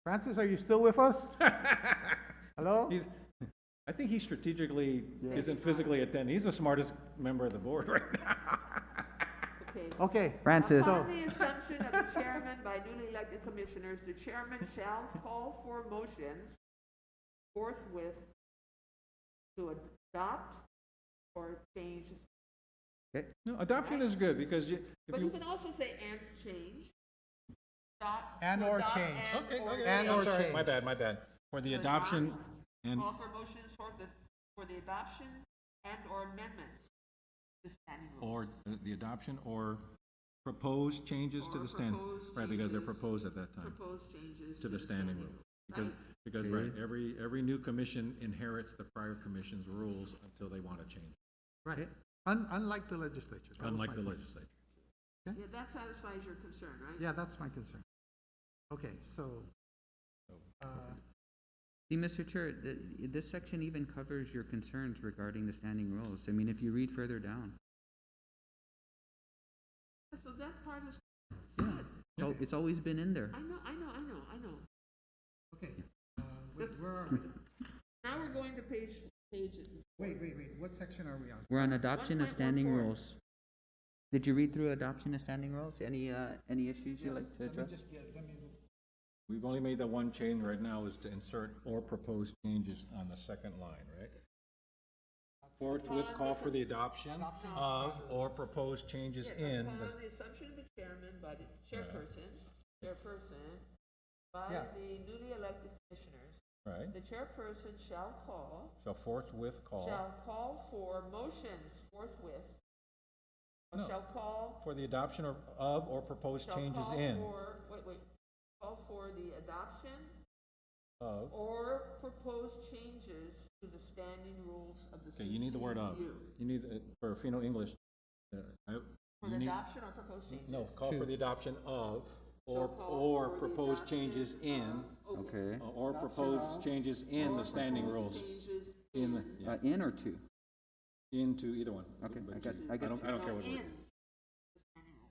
Francis, are you still with us? Hello? I think he strategically isn't physically attending. He's the smartest member of the board right now. Okay. Okay, Francis. Upon the assumption of the chairman by newly elected commissioners, the chairman shall call for motions forthwith to adopt or change. No, adoption is good, because if But you you, can also say and change. Adopt, And to or adopt change. okay, okay, And I'm or sorry, change. my bad. For the To adoption adopt, and, call for motions for the adoption and or amendments to standing rules. or the adoption or proposed changes to Or the standing. proposed Right, because they're changes. proposed at that time, Proposed changes to the standing rule. Because, Right. right, every new commission inherits the prior commission's rules until they want to change, Right. Unlike the legislature. That was unlike my the point. legislature. Yeah, that satisfies your concern, right? Yeah, that's my concern. Okay, so, See, Mr. Chair, this section even covers your concerns regarding the standing rules. I mean, if you read further down, So that part is yeah, good. it's always been in there. I know. okay, where are we? Now we're going to page, Wait, what section are we on? We're on adoption of standing 1.14. rules. Did you read through adoption of standing rules? Any issues you'd like to Let me address? just get, let me, We've only made that one change right now, is to insert or propose changes on the second line, right? Forthwith call for the adoption of or propose changes in upon the, the assumption of the chairman by the chairperson, by Yeah. the newly elected commissioners, right, the chairperson shall forthwith call call for motions forthwith, or No. shall call, for the adoption of or propose shall changes call in for, call for the adoption of. or propose changes to the standing rules of the CCU. Okay, you need the word of. You need, for Fino English, For you the need, adoption or proposed changes? no, call for the adoption of, Shall call or for the propose adoption changes in, of- Okay. or propose changes in or the standing proposed rules. changes In the, yeah, In or two? into either one. Okay, But I got I don't care what in word. the standing rule.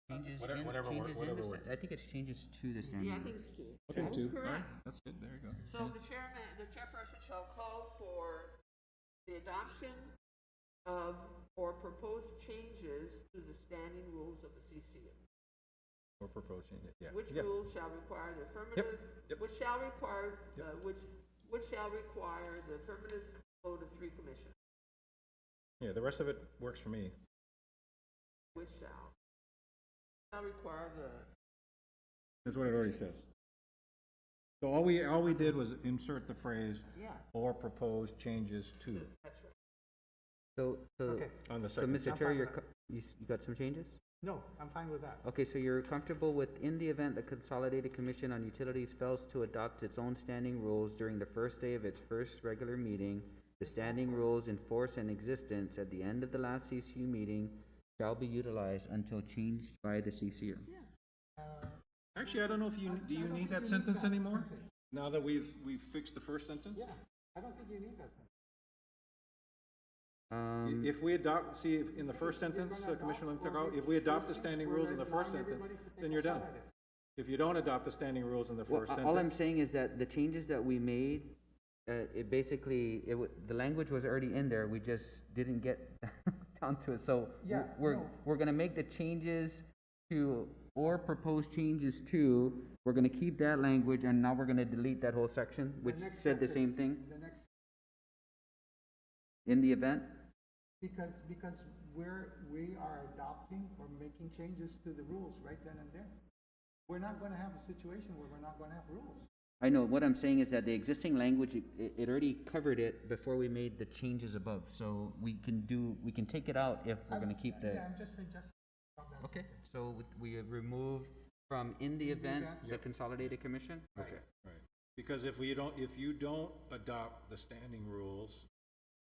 Changes Whatever- in- whatever word- changes in whatever the word. sta- I think it's changes to the standing Yeah, I rules. think it's two. Okay, That's two, correct. alright, that's good, there you go. So the chairperson shall call for the adoption of or proposed changes to the standing rules of the CCU. Or propose changes, yeah. Which Yeah. rules shall require the affirmative, yep. which shall require, Yep. which shall require the affirmative vote of 3 commissioners, Yeah, the rest of it works for me. which shall require the, That's what it already says. So all we did was insert the phrase, yeah, or propose changes to, that's right. So, okay, on the so second. Mr. I'm Chair, fine you're, with you got some changes? no, I'm fine with that. Okay, so you're comfortable with, in the event the Consolidated Commission on Utilities fails to adopt its own standing rules during the first day of its first regular meeting, the standing rules in force and existence at the end of the last CCU meeting shall be utilized until changed by the CCU. Actually, I don't know if you, do you need that sentence anymore? Now that we've fixed the first sentence? Yeah, I don't think you need that sentence. If we adopt, see, in the first sentence, Commissioner Limtero, if we adopt the standing rules in the first sentence, then you're done. If you don't adopt the standing rules in the Well, first all I'm sentence, saying is that the changes that we made, it basically, the language was already in there, we just didn't get down to it, so Yeah, we're, no. we're gonna make the changes to, or propose changes to, we're gonna keep that language, and now we're gonna delete that whole section, which said the same thing, The next, in the event? because we are adopting or making changes to the rules right then and there. We're not gonna have a situation where we're not gonna have rules. I know, what I'm saying is that the existing language, it already covered it before we made the changes above, so we can take it out if we're gonna keep the. Yeah, I'm just suggesting. Okay, so we remove from in the event, the Yep. Consolidated Commission? Okay. right, because if you don't adopt the standing rules,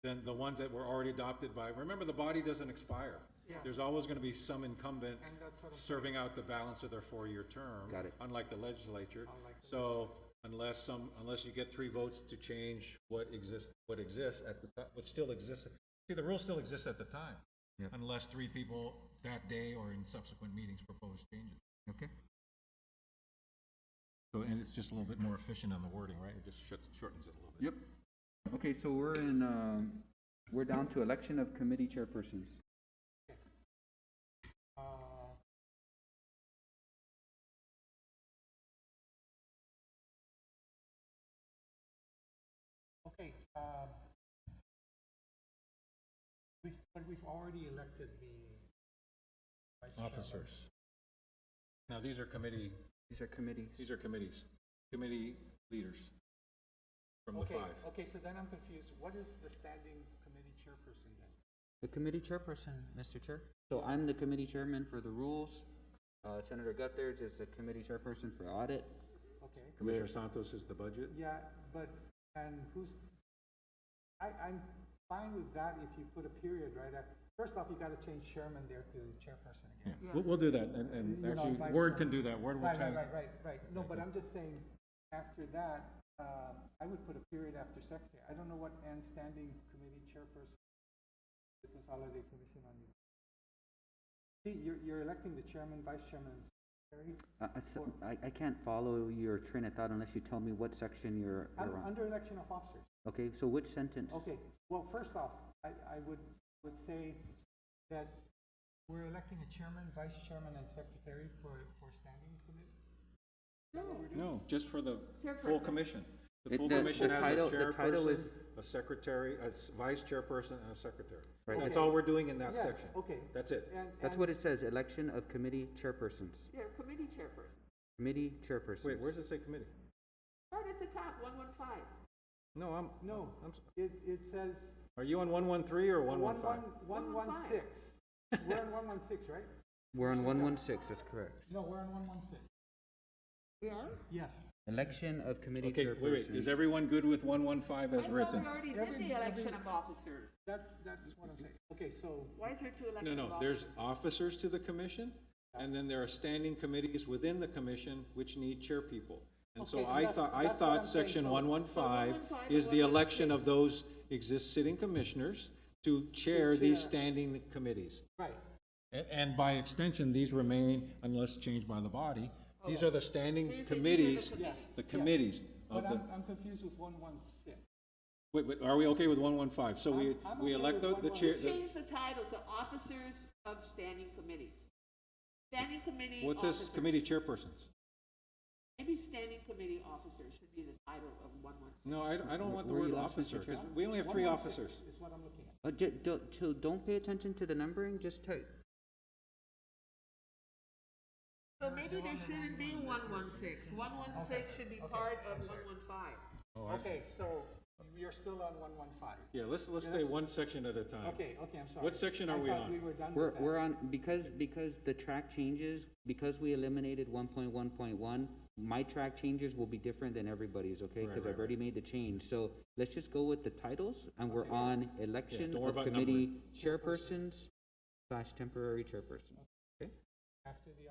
then the ones that were already adopted by, remember, the body doesn't expire. Yeah. There's always gonna be some incumbent And that's what I'm serving out the balance of their 4-year term. Got it. Unlike the legislature. Unlike the So unless you get 3 votes to change what exists at the time, what still exists, see, the rule still exists at the time. Yep. Unless 3 people that day or in subsequent meetings propose changes. Okay. So, and it's just a little bit more efficient on the wording, right? It just shortens it a little bit. Yep. Okay, so we're down to election of committee chairpersons. But we've already elected the vice chairman. Officers. Now, these are committee, These are committees. these are committees, committee leaders from the Okay, five. okay, so then I'm confused. What is the standing committee chairperson then? The committee chairperson, Mr. Chair. So I'm the committee chairman for the rules. Senator Guthers is the committee chairperson for audit. Okay, Commissioner Santos is the budget. yeah, but, and who's, I'm fine with that if you put a period, right? First off, you gotta change chairman there to chairperson Yeah, again. we'll do that, and You know, actually, vice Word can chairman. do that, Word will Right, change. right. No, but I'm just saying, after that, I would put a period after secretary. I don't know what and standing committee chairperson, the Consolidated Commission on Youth. See, you're electing the chairman, vice chairman, and secretary. I can't follow your train of thought unless you tell me what section you're on. Under election of officers. Okay, so which sentence? Okay, well, first off, I would say that we're electing a chairman, vice chairman, and secretary for standing committee? Is that what we're doing? No, just for the full Chairperson. commission. The It- full the- commission the has title- a the title chairperson, is- a secretary, a vice chairperson, and a secretary. Right. That's Okay. all we're doing in that Yeah, section. okay. That's it. That's what it says, election of committee chairpersons. Yeah, committee chairperson. Committee chairpersons. Wait, where's it say committee? Right at the top, 115. No, No, I'm, it says. are you on 113 or 115? 116. We're on 116, right? We're on 116, that's correct. No, we're on 116. Yeah? Yes. Election of committee Okay, chairpersons. wait, is everyone good with 115 as I thought written? we already did the election of officers. That's what I'm saying. Okay, so, Why is there two No, election of no, officers? there's officers to the commission, and then there are standing committees within the commission which need chairpeople. And so Okay, I that's thought, what I'm saying. section So- 115 115 is and the election 116. of those sitting commissioners to chair these chair. standing committees. right. And by extension, these remain unless changed by the body. These are the standing So you said these are the committees, committees. the committees of But the, I'm confused with 116. wait, are we okay with 115? So we I'm we okay elect with the chair, Just change the title to officers of standing committees. Standing committee what's officers. this, committee chairpersons? Maybe standing committee officers should be the title of 116. No, I don't want the Where you word lost, Mr. officer, because Chair? we only have 3 116 officers. is what I'm looking at. Don't pay attention to the numbering, just type. So maybe there shouldn't be 116. 116 should be part of 115. Okay, so you're still on 115. Yeah, let's stay one section at a time. Okay, I'm sorry. What section are I we thought on? we were done We're, with that. we're on, because the track changes, because we eliminated 1.1.1, my track changes will be different than everybody's, okay? Right, Because right, I've already made the change. So let's just go with the titles, and we're on election don't worry of about committee chairpersons / temporary chairperson. Okay? After the,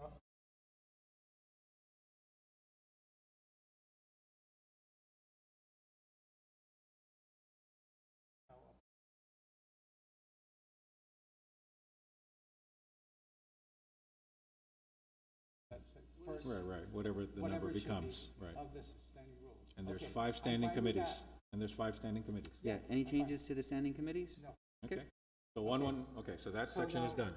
that's it. First, Right, whatever the whatever number it should be becomes, right. Of this standing rules. And there's Okay, 5 I'm standing fine with committees. that. And there's 5 standing committees. Yeah, any I'm fine. changes to the standing committees? No. Okay. So okay, so that So section is now- done.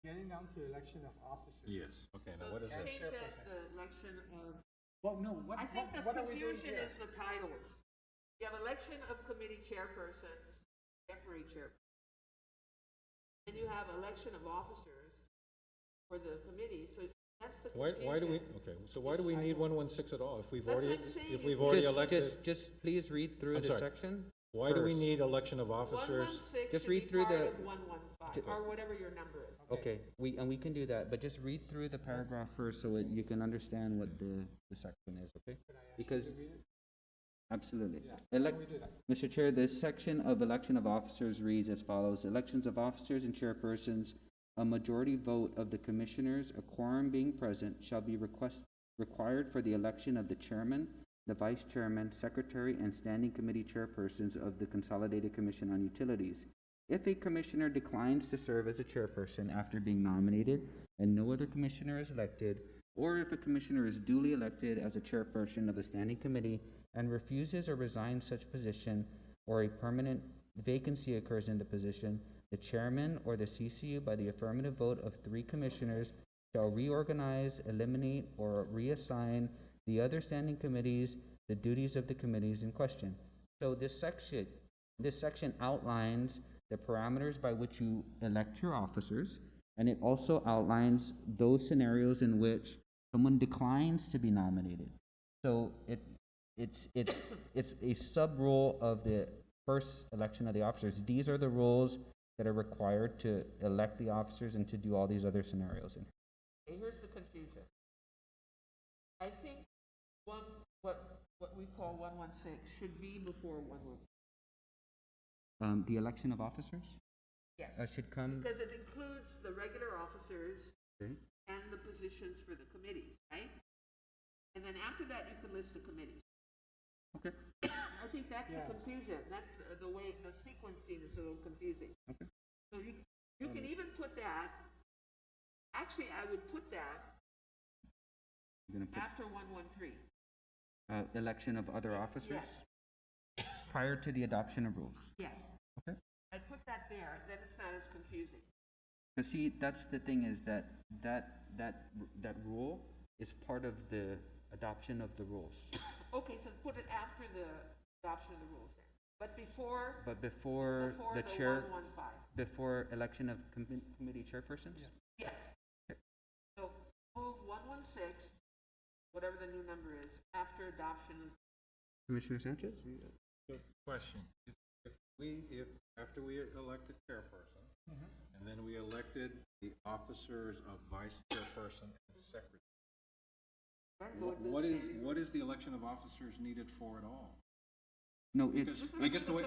Getting down to election of officers. Yes. Okay, now So what is this? change that the election of, Well, no, what, I think the what are we doing confusion here? is the titles. You have election of committee chairpersons, temporary chair. And you have election of officers for the committee, so that's the confusion. Why do we, okay, so why do we need 116 at all? If we've That's what already, I'm saying. if we've already Just- elected, Just please read through I'm the sorry. section. why do we first. need election of officers? 116 Just should be read through part the- of 115, or whatever your number is. Okay, we can do that, but just read through the paragraph first so you can understand what the section is, okay? Because, absolutely. Mr. Chair, this section of election of officers reads as follows: elections of officers and chairpersons, a majority vote of the commissioners, a quorum being present, shall be required for the election of the chairman, the vice chairman, secretary, and standing committee chairpersons of the Consolidated Commission on Utilities. If a commissioner declines to serve as a chairperson after being nominated and no other commissioner is elected, or if a commissioner is duly elected as a chairperson of a standing committee and refuses or resigns such position, or a permanent vacancy occurs in the position, the chairman or the CCU, by the affirmative vote of 3 commissioners, shall reorganize, eliminate, or reassign the other standing committees the duties of the committees in question. So this section outlines the parameters by which you elect your officers, and it also outlines those scenarios in which someone declines to be nominated. So it's a sub-rule of the first election of the officers. These are the rules that are required to elect the officers and to do all these other scenarios. Okay, here's the confusion. I think what we call 116 should be before 116. The election of officers Yes. should come. Because it includes the regular officers Okay. and the positions for the committees, right? And then after that, you can list the committees. Okay. I think that's the confusion. That's the way, the sequencing is a little confusing. Okay. So you can even put that, actually, I would put that You're gonna after 113. put election of other officers Yes, prior to the adoption of rules. yes. Okay. I'd put that there, then it's not as confusing. But see, that's the thing is that rule is part of the adoption of the rules. Okay, so put it after the adoption of the rules then. But before Before the the chair, 115. before election of committee chairpersons? Yes. So move 116, whatever the new number is, after adoption of, Commissioner Sanchez? Question, if after we elect the chairperson, and then we elected the officers of vice chairperson and secretary, what is the election of officers needed for at all? No, it's, Because I guess the way.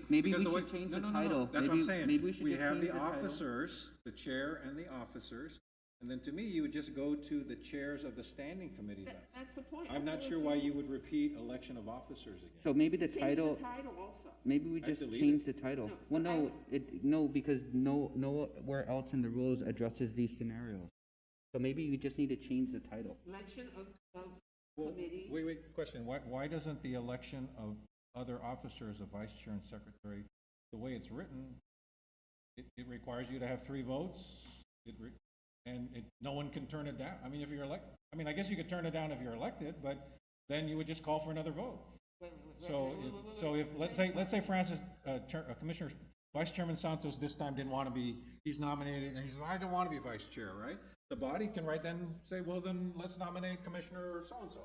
maybe because we the way- should change no, the no, no, no, title. that's what I'm Maybe- saying. maybe we should just have change the the title. officers, the chair and the officers, and then to me, you would just go to the chairs of the standing committees. that's the point. I'm not That's sure what why we're you would repeat election of officers again. so maybe the saying. Change title, the title also. maybe we I'd just delete change it. the title. No, Well, but no, because nowhere else in the rules addresses these scenarios. So maybe you just need to change the title. Election of Well, committee. wait, question, why doesn't the election of other officers of vice chair and secretary, the way it's written, it requires you to have 3 votes, no one can turn it down? I mean, if you're I guess you could turn it down if you're elected, but then you would just call for another vote. So if, let's say Francis, Commissioner, Vice Chairman Santos this time didn't want to be, he's nominated, and he says, I don't want to be vice chair, right? The body can right then say, well, then let's nominate Commissioner so-and-so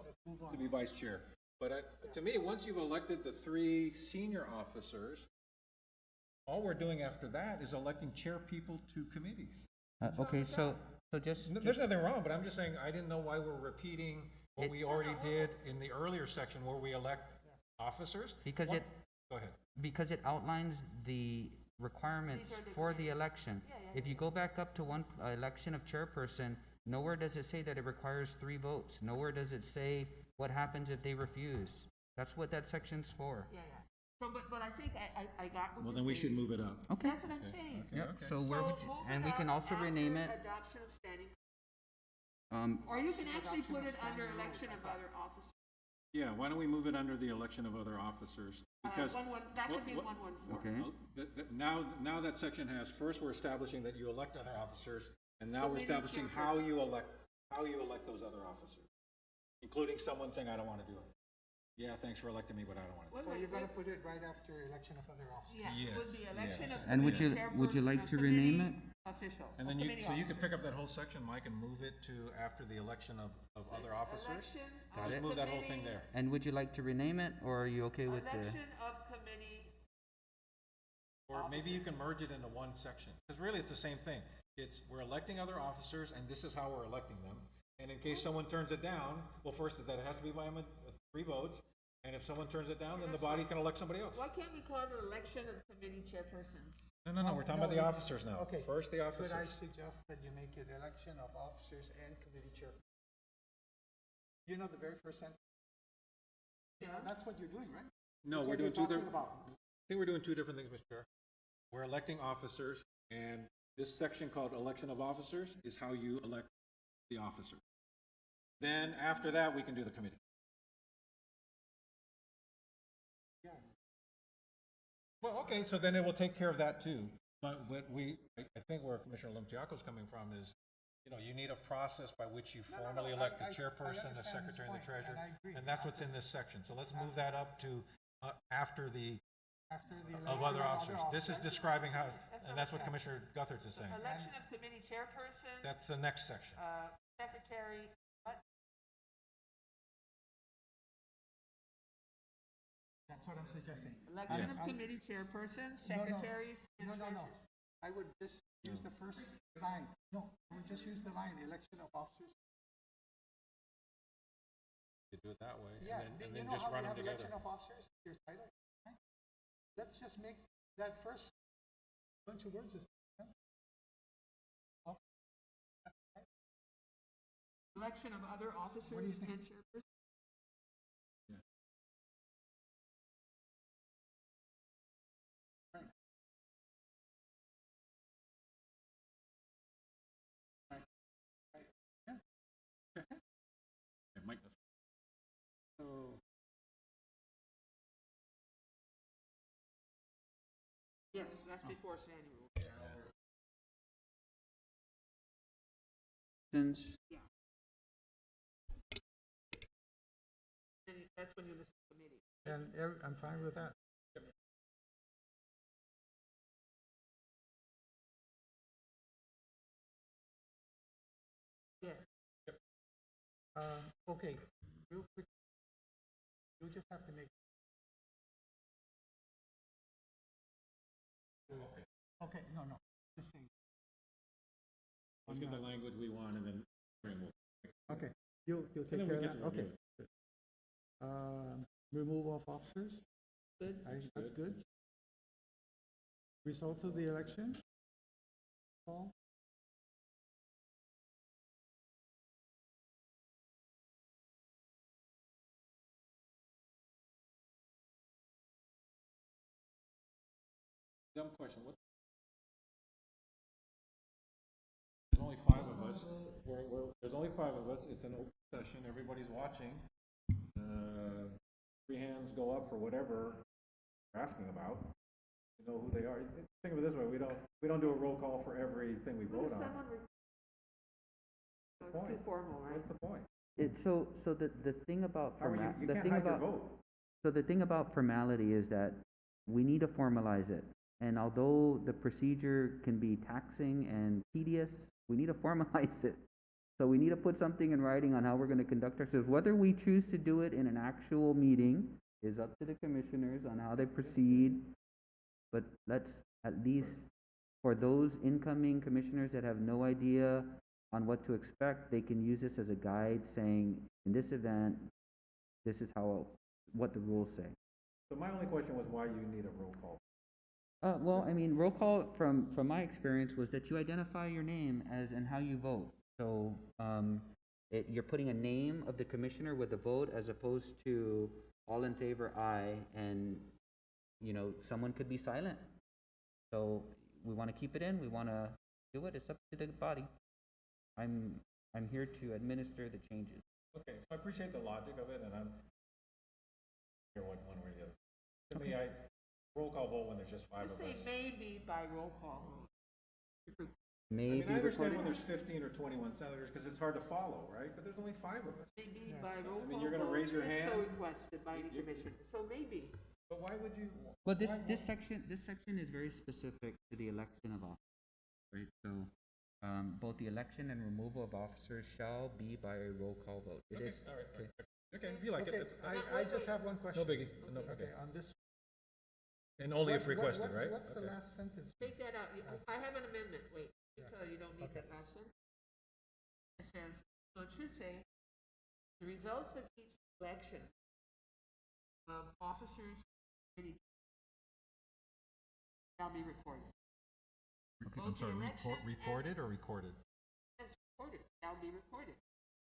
to be vice chair. But to me, once you've elected the 3 senior officers, all we're doing after that is electing chair people to committees. Okay, so just, There's nothing wrong, but I'm just saying, I didn't know why we're repeating what we already did in the earlier section where we elect officers. because What- it, Go ahead. because it outlines the requirements These are the for the election. Yeah, If you go back up to one, election of chairperson, nowhere does it say that it requires 3 votes. Nowhere does it say what happens if they refuse. That's what that section's for. Yeah. So, but I think I got what Well, you're then we should saying. move it up. Okay. That's what I'm saying. Yep, okay. so where would you, move and it we can up also rename it, after adoption of standing, um, or you can actually put it under election of other officers. Yeah, why don't we move it under the election of other officers? Because That could be what- 114. okay. now that section has, first we're establishing that you elect other officers, and now we're Committee establishing how you elect those other officers, including someone saying, I don't want to do it. Yeah, thanks for electing me, but I don't want to do it. So you're gonna put it right after election of other officers? Yes, it would be Yes, election yes. of And would committee you- would you chairperson, like of to rename committee it? Officials. And of then committee so you can officers. pick up that whole section, Mike, and move it to after the election of other officers? Election of Just move that whole thing committee- there. And would you like to rename it, or are you okay with the? Election of committee, Or maybe you can merge it into one section, because really it's the same thing. We're electing other officers, and this is how we're electing them. And in case someone turns it down, well, first, that it has to be by 3 votes, and if someone turns it down, then the body can elect somebody else. why can't we call it election of committee chairpersons? No, we're talking about the No, officers now. Okay. First, the officers. Could I suggest that you make it election of officers and committee chair? You know the very first sentence? Yeah. That's what you're doing, right? No, That's we're what you're doing 2 talking different, about. I think we're doing 2 different things, Mr. Chair. We're electing officers, and this section called election of officers is how you elect the officer. Then, after that, we can do the committee. Yeah. Well, okay, so then it will take care of that too. But I think where Commissioner Lumtiako's coming from is, you need a process by which you formally elect the chairperson, the understand his secretary, and the point, treasurer. and I agree. And that's what's in this section. So let's move that up to after the, After the of election other officers. This is describing how, That's and that's what okay. Commissioner Guthertz is saying. Election of committee chairperson, That's the next section. secretary, what? That's what I'm suggesting. Election of I'm- committee chairpersons, No, no. secretaries, and No, no, no. treasurers. I would just use the first line. No, I would just use the line, election of officers. You do it that way, Yeah, and you then know just how run we them have together. election of officers, your title, right? Let's just make that first bunch of words. Election of other officers What do you think? and chairpersons. So, Yes, that's before standing rule. Since Yeah. And that's when you list the committee. and I'm fine with that. Yes. Okay, real quick. You just have to make. Okay, no, just saying. Let's get the language we want, and then Okay, you'll take then care we of get that, to okay. review Good. Removal of officers, Good. that's good. Results of the election? Paul? Dumb question, there's only five of us, there's only five of us, it's an open session, everybody's watching. Three hands go up for whatever you're asking about, you know who they are. Think of it this way, we don't do a roll call for everything we vote on. So it's too formal, right? What's the point? so the thing about How are you the can't thing hide your about vote. so the thing about formality is that we need to formalize it. And although the procedure can be taxing and tedious, we need to formalize it. So we need to put something in writing on how we're going to conduct ourselves. Whether we choose to do it in an actual meeting is up to the commissioners on how they proceed. But let's at least, for those incoming commissioners that have no idea on what to expect, they can use this as a guide saying, in this event, this is what the rules say. So my only question was why you need a roll call. Well, I mean, roll call from my experience was that you identify your name as and how you vote. So, you're putting a name of the commissioner with a vote as opposed to all in favor, aye, and, someone could be silent. So we want to keep it in, we want to do it, it's up to the body. I'm here to administer the changes. Okay, so I appreciate the logic of it, and I'm here one way or the other. To me, I roll call vote when there's just five Just of say us. maybe by roll call vote. I Maybe mean, I understand when recorded. there's 15 or 21 senators, because it's hard to follow, right? But there's only five of us. Maybe by roll I mean, call you're gonna vote, raise your if hand? so requested by any You- commissioner. So maybe. But why would you? Well, this why- section is very specific to the election of officers, right? So, both the election and removal of officers shall be by a roll call vote. It Okay, is. all right. Okay, if you like Okay, it, that's, I just have one question. no biggie. No, Okay, okay. on this. And only if what- requested, right? What's the Okay. last sentence? Take that out. I have an amendment. Wait, you don't need that last sentence. It says, so it should say, the results of each election of officers committee shall be recorded. Both the election and- reported or recorded? That's recorded, shall be recorded.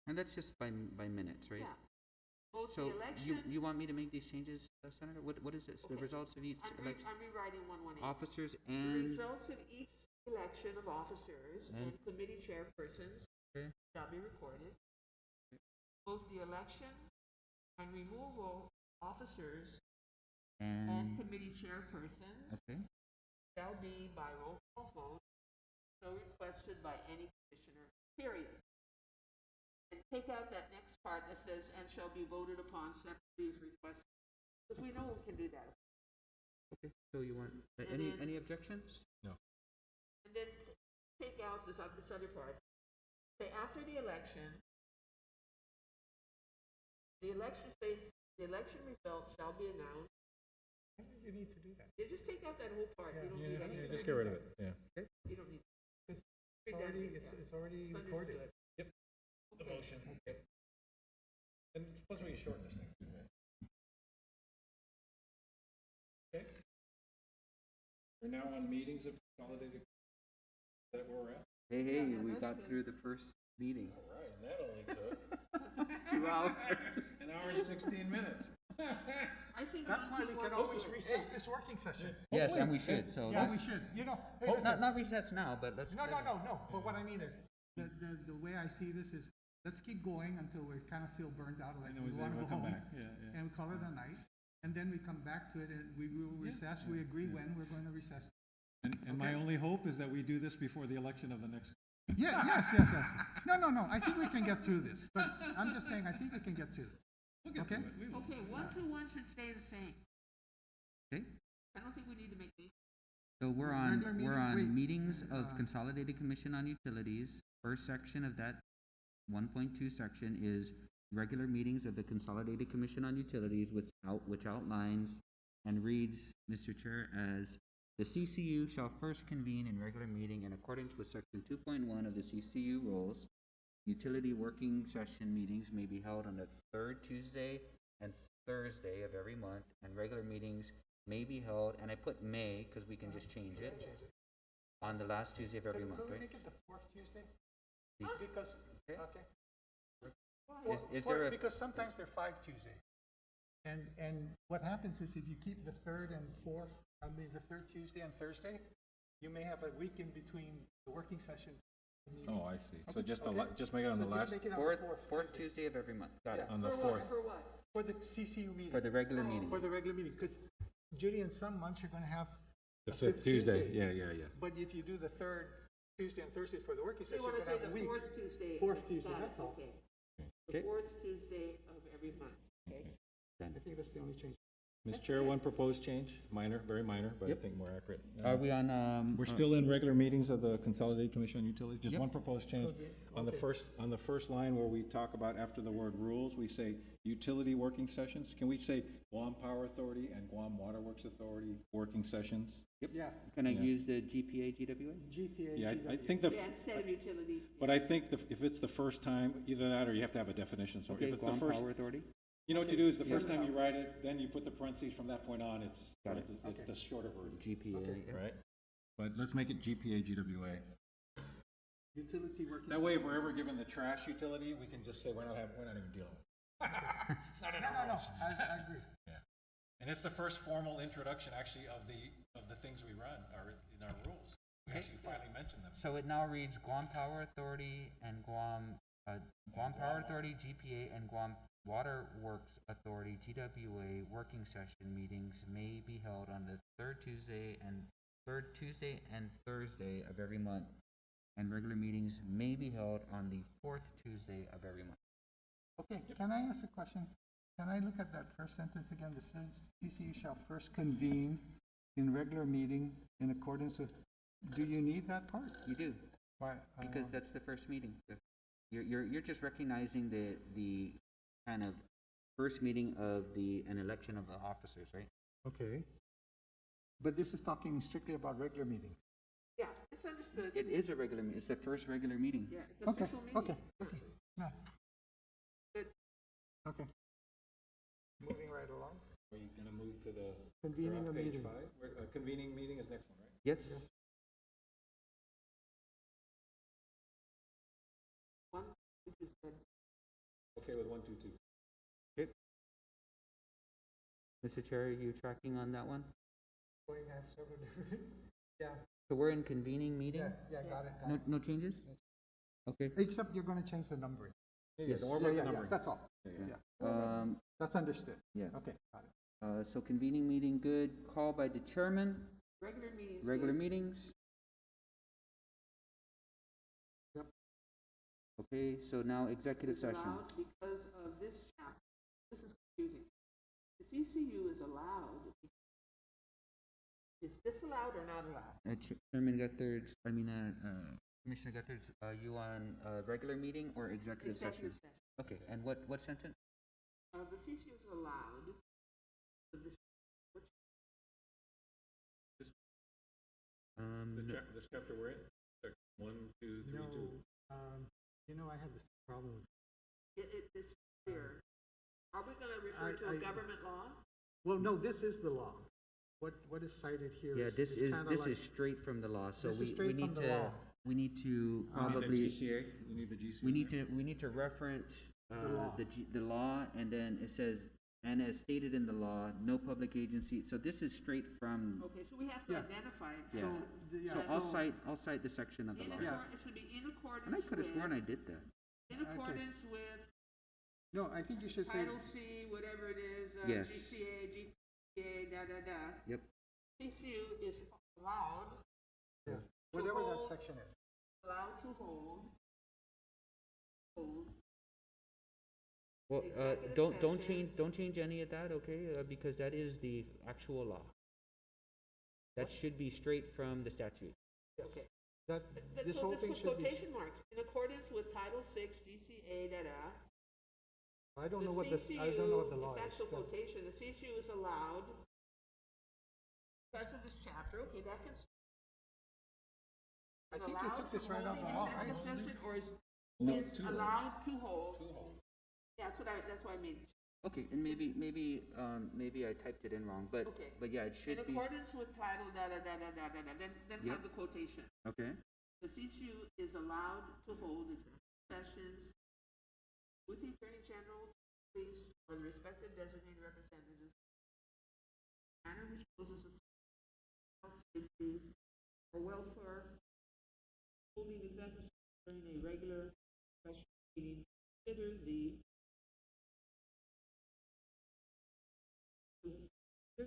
And that's just by minutes, right? Yeah. Both So the election. you want me to make these changes, Senator? What is this? The Okay. results of each election, I'm rewriting 118. officers The and results of each election of officers and committee chairpersons Okay. shall be recorded. Both the election and removal of officers and committee chairpersons okay. shall be by roll call vote, so requested by any commissioner, period. And take out that next part that says, and shall be voted upon separately if requested. Because we know we can do that. Okay, so you want, And any, then- any objections? And then take out this other part. Say after the election results shall be announced. You need to do that. You just take out that whole part. You don't need anything. Just get rid of it, yeah. You don't need. It's Redundant, yeah. it's already It's recorded. understood. The Okay. motion, okay. And suppose we shorten this thing too, man. Okay. We're now on meetings of consolidated, is that where we're at? Hey, Yeah, we that's got good. through the first meeting. All right, and that only took 2 hours. an hour and 16 minutes. I think That's why we one, can two, always one. recess this working session. Yes, and we should, so. Yeah, let's- we should, you know. hey, Oh, listen. not recess now, but let's. No, but what I mean is, the way I see this is, let's keep going until we kind of feel burned out, like And then we we say wanna we'll go come home. back, yeah. And we call it a night, and then we come back to it and we will recess, we agree when we're going to recess. And my only hope is that we do this before the election of the next. Yeah, yes. No, I think we can get through this, but I'm just saying, I think we can get through this. We'll get to Okay. it. We will. Okay, 121 should stay the same. Okay, I don't think we need to make these. so we're Regular on, meeting? we're on Wait, meetings of uh, Consolidated Commission on Utilities. First section of that 1.2 section is regular meetings of the Consolidated Commission on Utilities which outlines and reads, Mr. Chair, as the CCU shall first convene in regular meeting in accordance with section 2.1 of the CCU rules. Utility working session meetings may be held on the third Tuesday and Thursday of every month, and regular meetings may be held, and I put may, because we can just change it, on the last Tuesday of every month, Could we right? make it the fourth Tuesday? The- Because, Okay. okay. Is there a, Because sometimes they're 5 Tuesday. And what happens is if you keep the third third Tuesday and Thursday, you may have a week in between the working sessions. Oh, I see. So Okay, just okay. just make it on the So last, just make it on the fourth fourth Tuesday. Tuesday of every month, got it, Yeah. on the For fourth. what? For what? For the CCU meeting. for the regular meeting. For the regular meeting, because Judy, in some months, you're gonna have. The a fifth Tuesday, yeah. But if you do the third Tuesday and Thursday for the working So you session, want you're to say gonna have the a week. fourth Tuesday? Fourth Tuesday, Got it, that's all. Okay. Okay. The fourth Tuesday of every month, okay? I think that's the only change. Mr. Chair, one proposed change, minor, very minor, but I Yep. think more accurate. Are we on, We're still in regular meetings of the Consolidated Commission on Utilities, just Yep. one proposed change. Okay, On the okay. first line where we talk about after the word rules, we say utility working sessions. Can we say Guam Power Authority and Guam Water Works Authority working sessions? Yeah, can I Yeah. use the GPA, GWA? GPA. Yeah, I GW. think the, Yeah, instead of utility. but I think if it's the first time, either that or you have to have a definition, so Okay, if it's the Guam first, Power Authority? you know what you do is the Okay. first time you write it, then you put the parentheses from that point on, it's Got it. it's Okay. the shorter version. GPA. Okay. yeah. Right. But let's make it GPA, GWA. Utility working. That way, if we're ever given the trash utility, we can just say we're not even dealing. It's not in No, our no, rules. I agree. And it's the first formal introduction, actually, of the things we run, or in our rules. We Okay. actually finally mention them. So it now reads Guam Power Authority and Guam Power Authority, GPA, and Guam Water Works Authority, GWA, working session meetings may be held on the third Tuesday and Thursday of every month, and regular meetings may be held on the fourth Tuesday of every month. Okay, can I ask a question? Can I look at that first sentence again? The CCU shall first convene in regular meeting in accordance with, do you need that part? You do, Why? because that's the first meeting. You're just recognizing the kind of first meeting of an election of the officers, right? Okay. But this is talking strictly about regular meetings. Yeah, it's understood. It is a regular, it's the first regular meeting. Yeah, it's Okay, official meeting. okay, okay. Yeah. Good. Okay. Moving right along. Are you gonna move to the Convening a page meeting. 5? Convening meeting is next one, right? Yes? One, which is good. Okay with 1, 2, 2. Mr. Chair, are you tracking on that one? Going to have several different, yeah, So we're in convening meeting? got it, No changes? Okay. Except you're gonna change the numbering. Yeah, don't worry Yeah, about the yeah, numbering. that's all. Yeah, yeah. Yeah, that's understood. Yeah. Okay, got it. So convening meeting, good. Call by the chairman, Regular meetings. regular good. meetings. Yep. Okay, so now executive Is session. allowed because of this chapter. This is confusing. The CCU is allowed. Is this allowed or not allowed? Chairman Guthrd, Commissioner Guthrd, you on a regular meeting or executive session? Executive session. Okay, and what sentence? The CCU is allowed. for this- which- This chapter we're in, section 1, 2, 3, 2. You know, I have this problem. It's clear. Are we gonna refer to a government law? Well, no, this is the law. What is cited here Yeah, is this kinda is like- straight from the law, so This is we straight need from the to, law. we need to The probably, GCA, you need the GCA. we need to reference, law. the law, and then it says, and as stated in the law, no public agency, so this is straight from, Okay, so we have to Yeah. identify it. Yeah. Yeah, so I'll cite the section of the law. It should be in accordance And I could have sworn I with, did that. in accordance with No, I think you should say, Title C, whatever it is, Yes. GCA, da. Yep. CCU is allowed whatever that hold- section is. allowed to hold. Well, Executive don't change any of that, okay, because that is the actual law. That should be straight from the statute. Okay. This whole thing Just should put be, quotation marks, in accordance with Title VI, GCA, da. I don't know what the law If that's is. the quotation, the CCU is allowed, because of this chapter, okay, that can. I think you took this right out of the law, right? Session, or is to allowed to hold. Yeah, that's what I mean. Okay, and maybe I typed it in wrong, but Okay. yeah, it In should be, accordance with title, then Yep. have the quotation. okay? The CCU is allowed to hold executive sessions with the Attorney General, police, or the respective designated representatives, manner which poses a health, safety, or welfare, holding executive session during a regular special meeting, consider the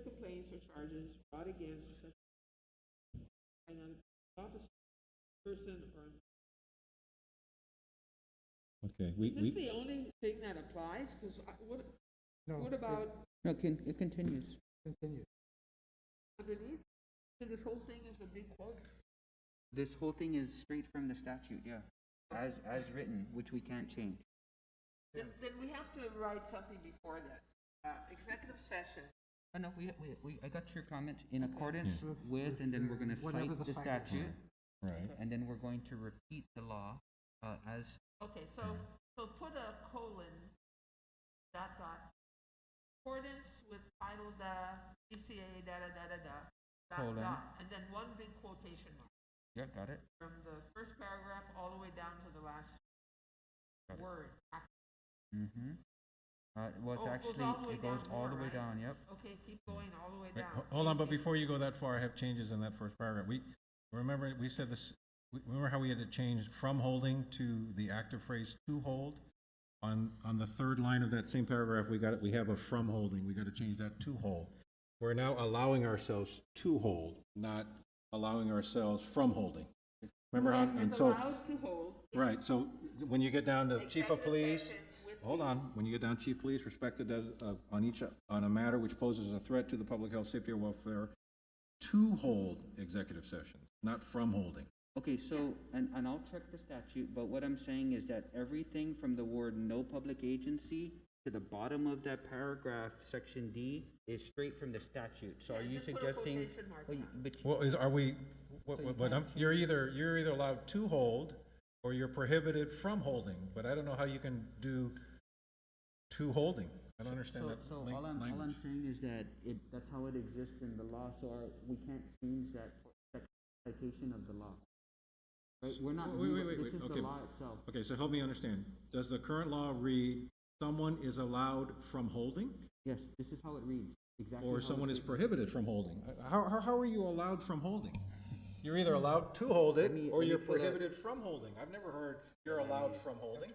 complaints or charges brought against such an officer, person, or Okay, is this the only thing that applies? Because what about No, it continues. Continue. underneath? So this whole thing is a big quote. This whole thing is straight from the statute, yeah, as written, which we can't change. Then we have to write something before this. Executive session. Oh, no, I got your comment, in accordance with, and then we're gonna whatever cite the the citation statute, right. and then we're going to repeat the law, as, Okay, so put a colon, dot, accordance with title, ECA, dot, Colon. and then one big quotation mark yeah, got it? from the first paragraph all the way down to the last Got it. word. Mm-hmm. Well, it's Oh, it goes actually, all the way it goes down all more, the way right? down, yep. Okay, keep going all the way Wait, down. hold on, but before you go that far, I have changes in that first paragraph. Remember, we said this, remember how we had to change from holding to the active phrase to hold? On the third line of that same paragraph, we have a from holding, we gotta change that to hold. We're now allowing ourselves to hold, not allowing ourselves from holding. Remember how, and It's so, allowed to hold. right, so when you get down to chief of executive police, sessions with hold the- on, when you get down chief of police, respected on a matter which poses a threat to the public health, safety, or welfare, to hold executive sessions, not from holding. Okay, so, and I'll check the statute, but what I'm saying is that everything from the word no public agency to the bottom of that paragraph, section D, is straight from the statute. So are Yeah, you just put a suggesting? quotation mark Well, down. but Well, you're either allowed to hold, or you're prohibited from holding, but I don't know how you can do to holding. I don't understand that So all I'm language. saying is that that's how it exists in the law, so we can't change that citation of the law. Right, we're not, Wait, this is okay. the law itself. Okay, so help me understand. Does the current law read, someone is allowed from holding, Yes, this is how it reads, exactly. or how someone it is reads. prohibited from holding? How are you allowed from holding? You're either allowed to hold it, or let me you're pull up- prohibited from holding. I've never heard you're allowed from holding.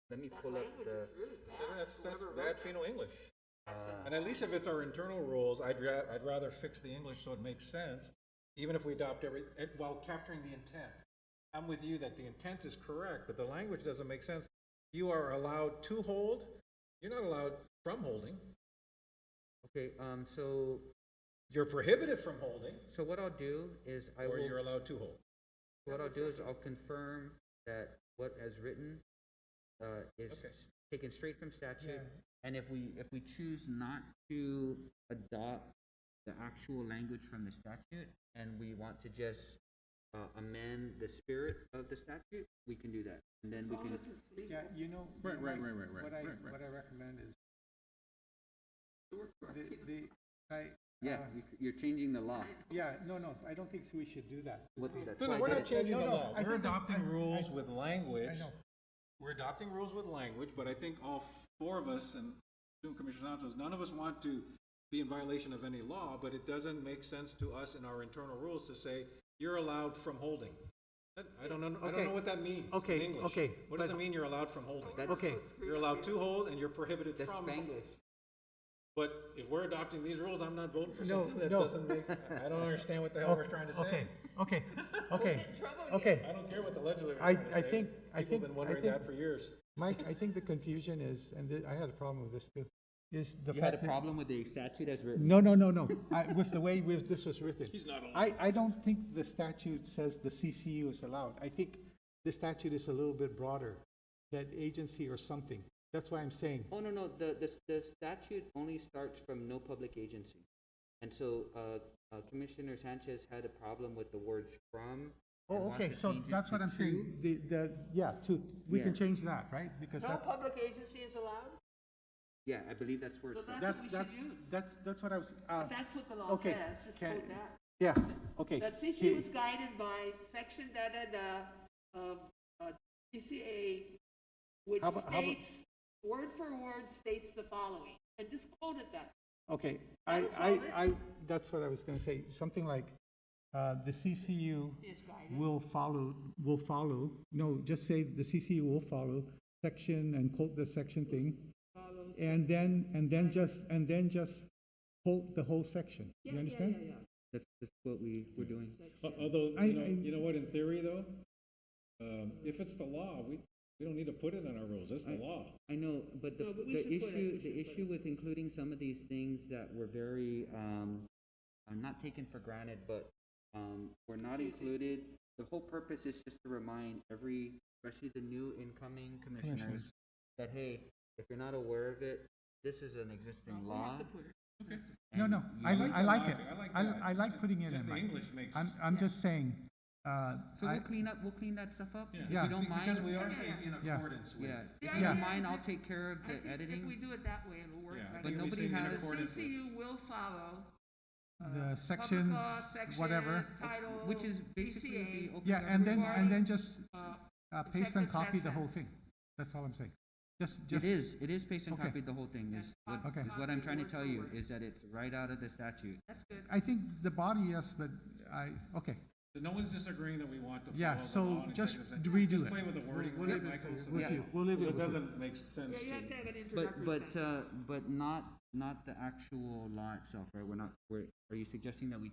Let me That pull up language the, is really bad. That's Whoever wrote bad that. Fino English. And at least if it's our internal rules, I'd rather fix the English so it makes sense, even if we adopt while capturing the intent. I'm with you that the intent is correct, but the language doesn't make sense. You are allowed to hold, you're not allowed from holding. Okay, so, You're prohibited from holding, so what I'll do is I or will, you're allowed to hold. what I'll do is I'll confirm that what as written, is Okay. taken straight from statute. And if we choose not to adopt the actual language from the statute, and we want to just, amend the spirit of the statute, we can do that. And then As we long can, as it's legal. Yeah, you know. Right, you right, might- right, right, What I, right, right. what I recommend is, We're correcting. yeah, you're changing the law. yeah, no, I don't think we should do that. That's No, why I we're did not it. changing the No, law. I We're think that- adopting rules with language. I know. We're adopting rules with language, but I think all four of us, and Commissioner Santos, none of us want to be in violation of any law, but it doesn't make sense to us in our internal rules to say, you're allowed from holding. I don't know, Okay. what that means in Okay, English. okay, What does but- it mean you're allowed from holding? That's Okay. You're allowed to hold and you're prohibited the from. Spanglish. But if we're adopting these rules, I'm not voting for No, something that no. doesn't make, I don't understand what the hell we're trying to say. Okay, Get in trouble again. okay. I don't care what the legislature is I trying to say. think- People have been wondering that for years. Mike, I think the confusion is, and I had a problem with this too, is the You had fact a that. problem with the statute as written? No, with the way this was written. He's not allowed. I don't think the statute says the CCU is allowed. I think the statute is a little bit broader, that agency or something. That's why I'm saying, Oh, no, the statute only starts from no public agency. And so, Commissioner Sanchez had a problem with the words from. and oh, wants okay, to so change it that's to what I'm to. saying, we Yeah. can change that, right? Because No that's, public agency is allowed? Yeah, I believe that's where it So starts. that's what we that's, should use. that's what I was, If that's what the law okay, says, just can- quote that. yeah, okay. That CCU is guided by section da-da-da of CCA, which How about- states, word for word states the following, and just quote it that. Okay, That'll solve it. that's what I was gonna say, something like, the CCU Is guided. will follow, no, just say the CCU will follow section and quote the section thing, Follows- and then just quote the whole section, you understand? Yeah. That's what we're doing. Although, I- you know what, in theory though, if it's the law, we don't need to put it in our rules, it's the law. I know, but No, but we the should put it, issue, we the should put issue with including some of these things that were very, not taken for granted, but, were not included. The whole purpose is just to remind especially the new incoming commissioners, that, hey, if you're not aware of it, this is an existing We law. have to put it. No, and I you- like it, that. I like putting it Just in, the Mike. English makes. I'm just saying, So we'll clean that stuff up? If Yeah. you don't mind? Because we are saying in Yeah. accordance with. Yeah, if The you idea don't is mind, I'll if- take care of I the think if we editing. do it that way, it'll work Yeah, I better. But think we nobody say in has- accordance with. CCU will follow. the section, Public law, section, whatever. title, Which is basically GCA, the open Yeah, and government then just uh, paste and executive copy the session. whole thing. That's all I'm saying. Just. It is paste and Okay. copied, the whole thing, is what, Okay. is what I'm trying to Word tell for you, word. is that it's right out of the statute. That's good. I think the body, yes, but okay. So no one's disagreeing that we want to follow the Yeah, law. so and just executive session. redo Just it. play with the wording, We'll right, leave it Michael, so with that- you. We'll leave so it it with you. doesn't make sense Yeah, you have to to. have an introductory sentence. But not the actual law itself, right? Are you suggesting that we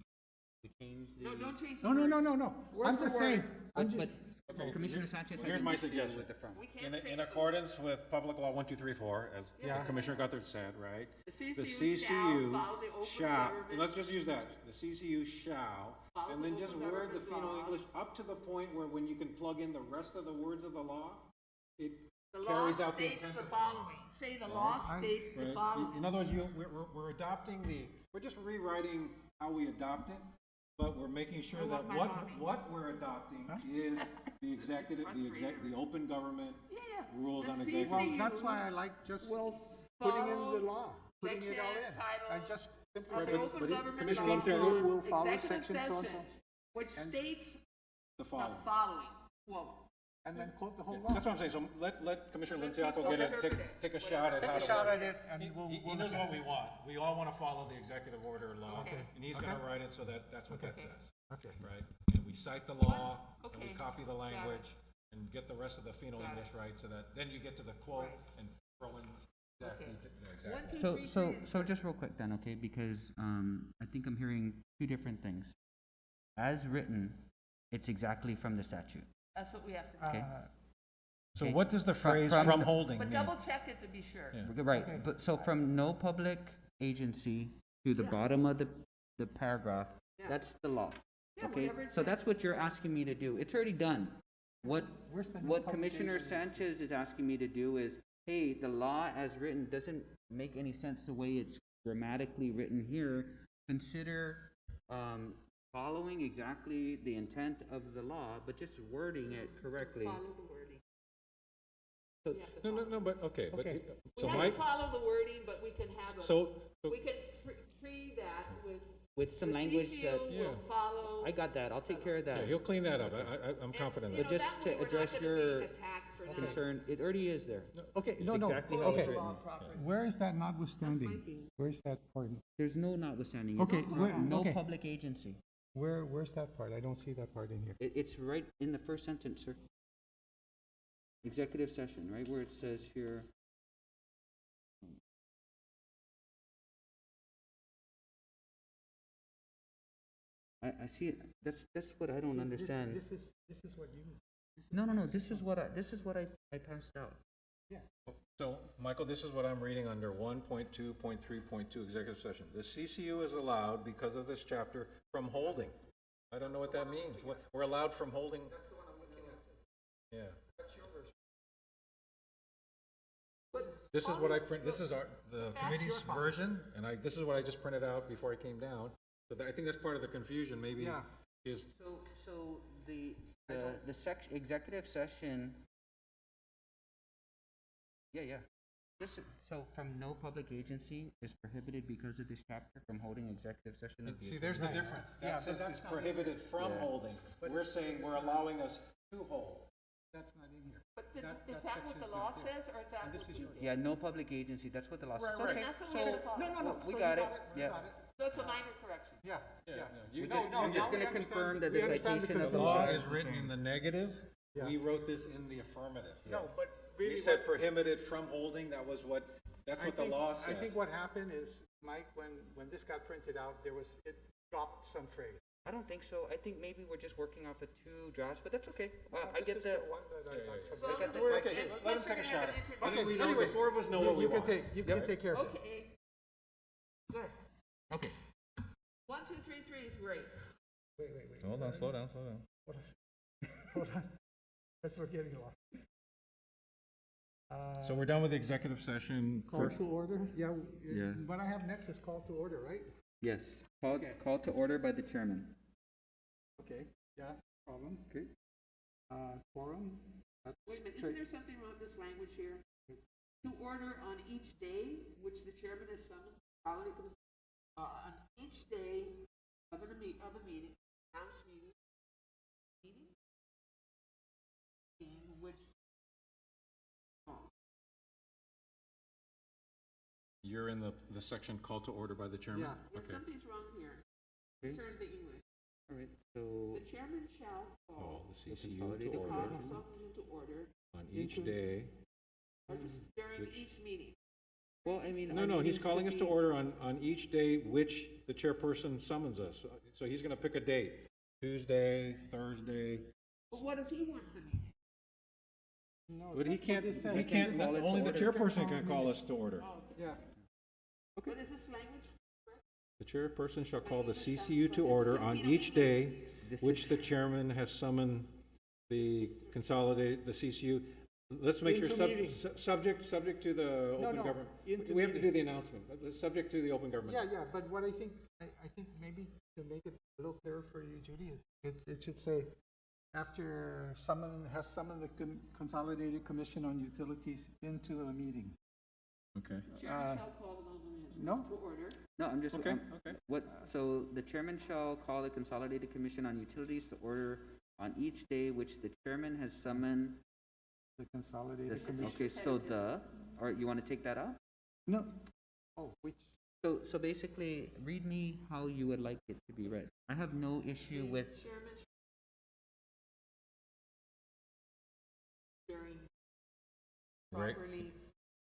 change the? No, don't change the No, words. no. Word I'm for just word. saying, I'm But just, Commissioner Sanchez has Here's an my issue suggestion. with the front. We can't change In the accordance with Public Law 1234, as Yeah. Commissioner Guthrie said, right? The The CCU shall follow the open shall, government. let's just use that, the CCU shall, Follow and the then just open word the government Fino law. English up to the point where when you can plug in the rest of the words of the law, it The law carries out the states intent the of. following. Say the law states the Right. following. In other words, we're adopting we're just rewriting how we adopt it, but we're making sure I that want my mommy. what we're adopting is the executive, the open government Yeah. rules The on executive. well, CCU that's why I like just will putting in the follow law, putting it all section, in. title, I just simply of say, the open government Commissioner law, Montero will follow executive section so and so. session, which states The the following. following, quote. and then quote the whole Yeah, law. That's what I'm saying, so let Commissioner Let Limtiaco people get interpret it, take a whatever. shot at Take how a to shot word at it and we'll He look knows at what it. we want, we all wanna follow the executive order law, Okay. and he's gonna write it so that's what that says, Okay. right? And we cite the law, and we Okay. copy the Got it. language, and get the rest of the Fino Got English it. right, so that, then you get to the quote Right. and throw in exactly, Okay. exactly. 1, 2, So, 3, so, 3 is so just real quick then, okay, because, I think I'm hearing two different things. As written, it's exactly from the statute. That's what we have to do. Okay. So Okay. what does the phrase from from the- holding But mean? double check it to be sure. Yeah. Right, Okay. but, so from no public agency to the bottom of the paragraph, Yeah. that's the law. Yeah, Okay, whatever it so says. that's what you're asking me to do. It's already done. What Where's the what public Commissioner agency? Sanchez is asking me to do is, hey, the law as written doesn't make any sense the way it's grammatically written here. Consider following exactly the intent of the law, but just wording it correctly. Follow the wording. So, We have to No, but, okay, but, Okay. so We have Mike, to follow the wording, but we can have a, so, we can pre that with. with some the language CCU that, will follow. I got that, I'll take care of that. yeah, he'll clean that up, I'm confident And, of you that. know, But just that way to we're not address gonna be your attacked for not. concern, it already is there. Okay, It's no, exactly how okay. it's written. Where is that notwithstanding? Where's that part? There's no notwithstanding. Okay, It's where- no okay. public agency. Where's that part? I don't see that part in here. It's right in the first sentence, sir. Executive session, right where it says here. I see it, that's what I don't understand. This is what you. No, this is what I passed out. So, Michael, this is what I'm reading under 1.2.3.2 executive session. The CCU is allowed, because of this chapter, from holding. I don't know what that means. We're allowed from holding. That's the one I'm looking at. Yeah. That's your version. This is what I print, this is the committee's version, and this is what I just printed out before I came down. So I think that's part of the confusion, maybe, Yeah. is, So the section, executive session. Yeah. So from no public agency is prohibited because of this chapter from holding executive session of the. see, there's the difference. Yeah, That but says that's it's not prohibited from Yeah. holding. We're saying we're allowing us to hold. That's not in here. But That- is that that what the section's law not there. says, or is that And this what is you yours. did? Yeah, no public agency, that's what the law says. Right, Okay, That's what so, we had to follow. No. we so got you it, we yeah. got it. So it's a minor correction. Yeah. You We're just now gonna we understand confirm that we the understand citation of The the law law is the written same. in the negative. Yeah. We wrote this in the affirmative. No, but We really. said prohibited from holding, that's what the law says. I think what happened is, Mike, when this got printed out, it dropped some phrase. I don't think so. I think maybe we're just working off of two drafts, but that's okay. I This get is the, one that I got from. So got the- We're okay, Let's let him figure take a it shot out at it. and I think we know, Anyway, the four of us know what we want. You can take care of it. Okay. Good. okay. 1, 2, 3, 3 is great. Wait. Hold on, slow down. Hold on. That's we're getting lost. So we're done with the executive session. Call to order? Yeah. Yeah. What I have next is call to order, right? Yes, Okay. call to order by the chairman. Okay, yeah, problem. Okay. Quorum. That's Wait a minute, straight. isn't there something wrong with this language here? To order on each day, which the chairman has summoned, on each day of a meeting, house meeting, in which, You're in the section call to order by the chairman? Yeah. Okay. something's wrong here. Okay. Turns the English. All right, so, The chairman shall Call call the CCU consolidated to the order call the subcommittee to order, on each day. or just during Which- each meeting. well, I mean. No, our he's meetings calling could us to be- order on each day which the chairperson summons us. So he's gonna pick a date, Tuesday, Thursday, But what if he wants the meeting? No, but he that's what can't, they said. he can't, call it to only the order. chairperson can call us to order. Oh, Yeah, but is this language? The chairperson shall call the CCU to order on each day This which is- the chairman has summoned the CCU. Let's make sure, Into meeting. subject to the open no, government. into We have to do meeting. the announcement, but it's subject to the open government. yeah, but what I think maybe to make it a little clearer for you, Judy, is it should say, after someone has summoned the Consolidated Commission on Utilities into a meeting. Okay, Chairman shall call the meeting no. to order. No, I'm just, okay. so the chairman shall call the Consolidated Commission on Utilities to order on each day which the chairman has summoned. The Consolidated This, Commission. okay, so or you want to take that out? No. Oh, which, So basically, read me how you would like it to be read. I have no issue with, Chairman during Right. properly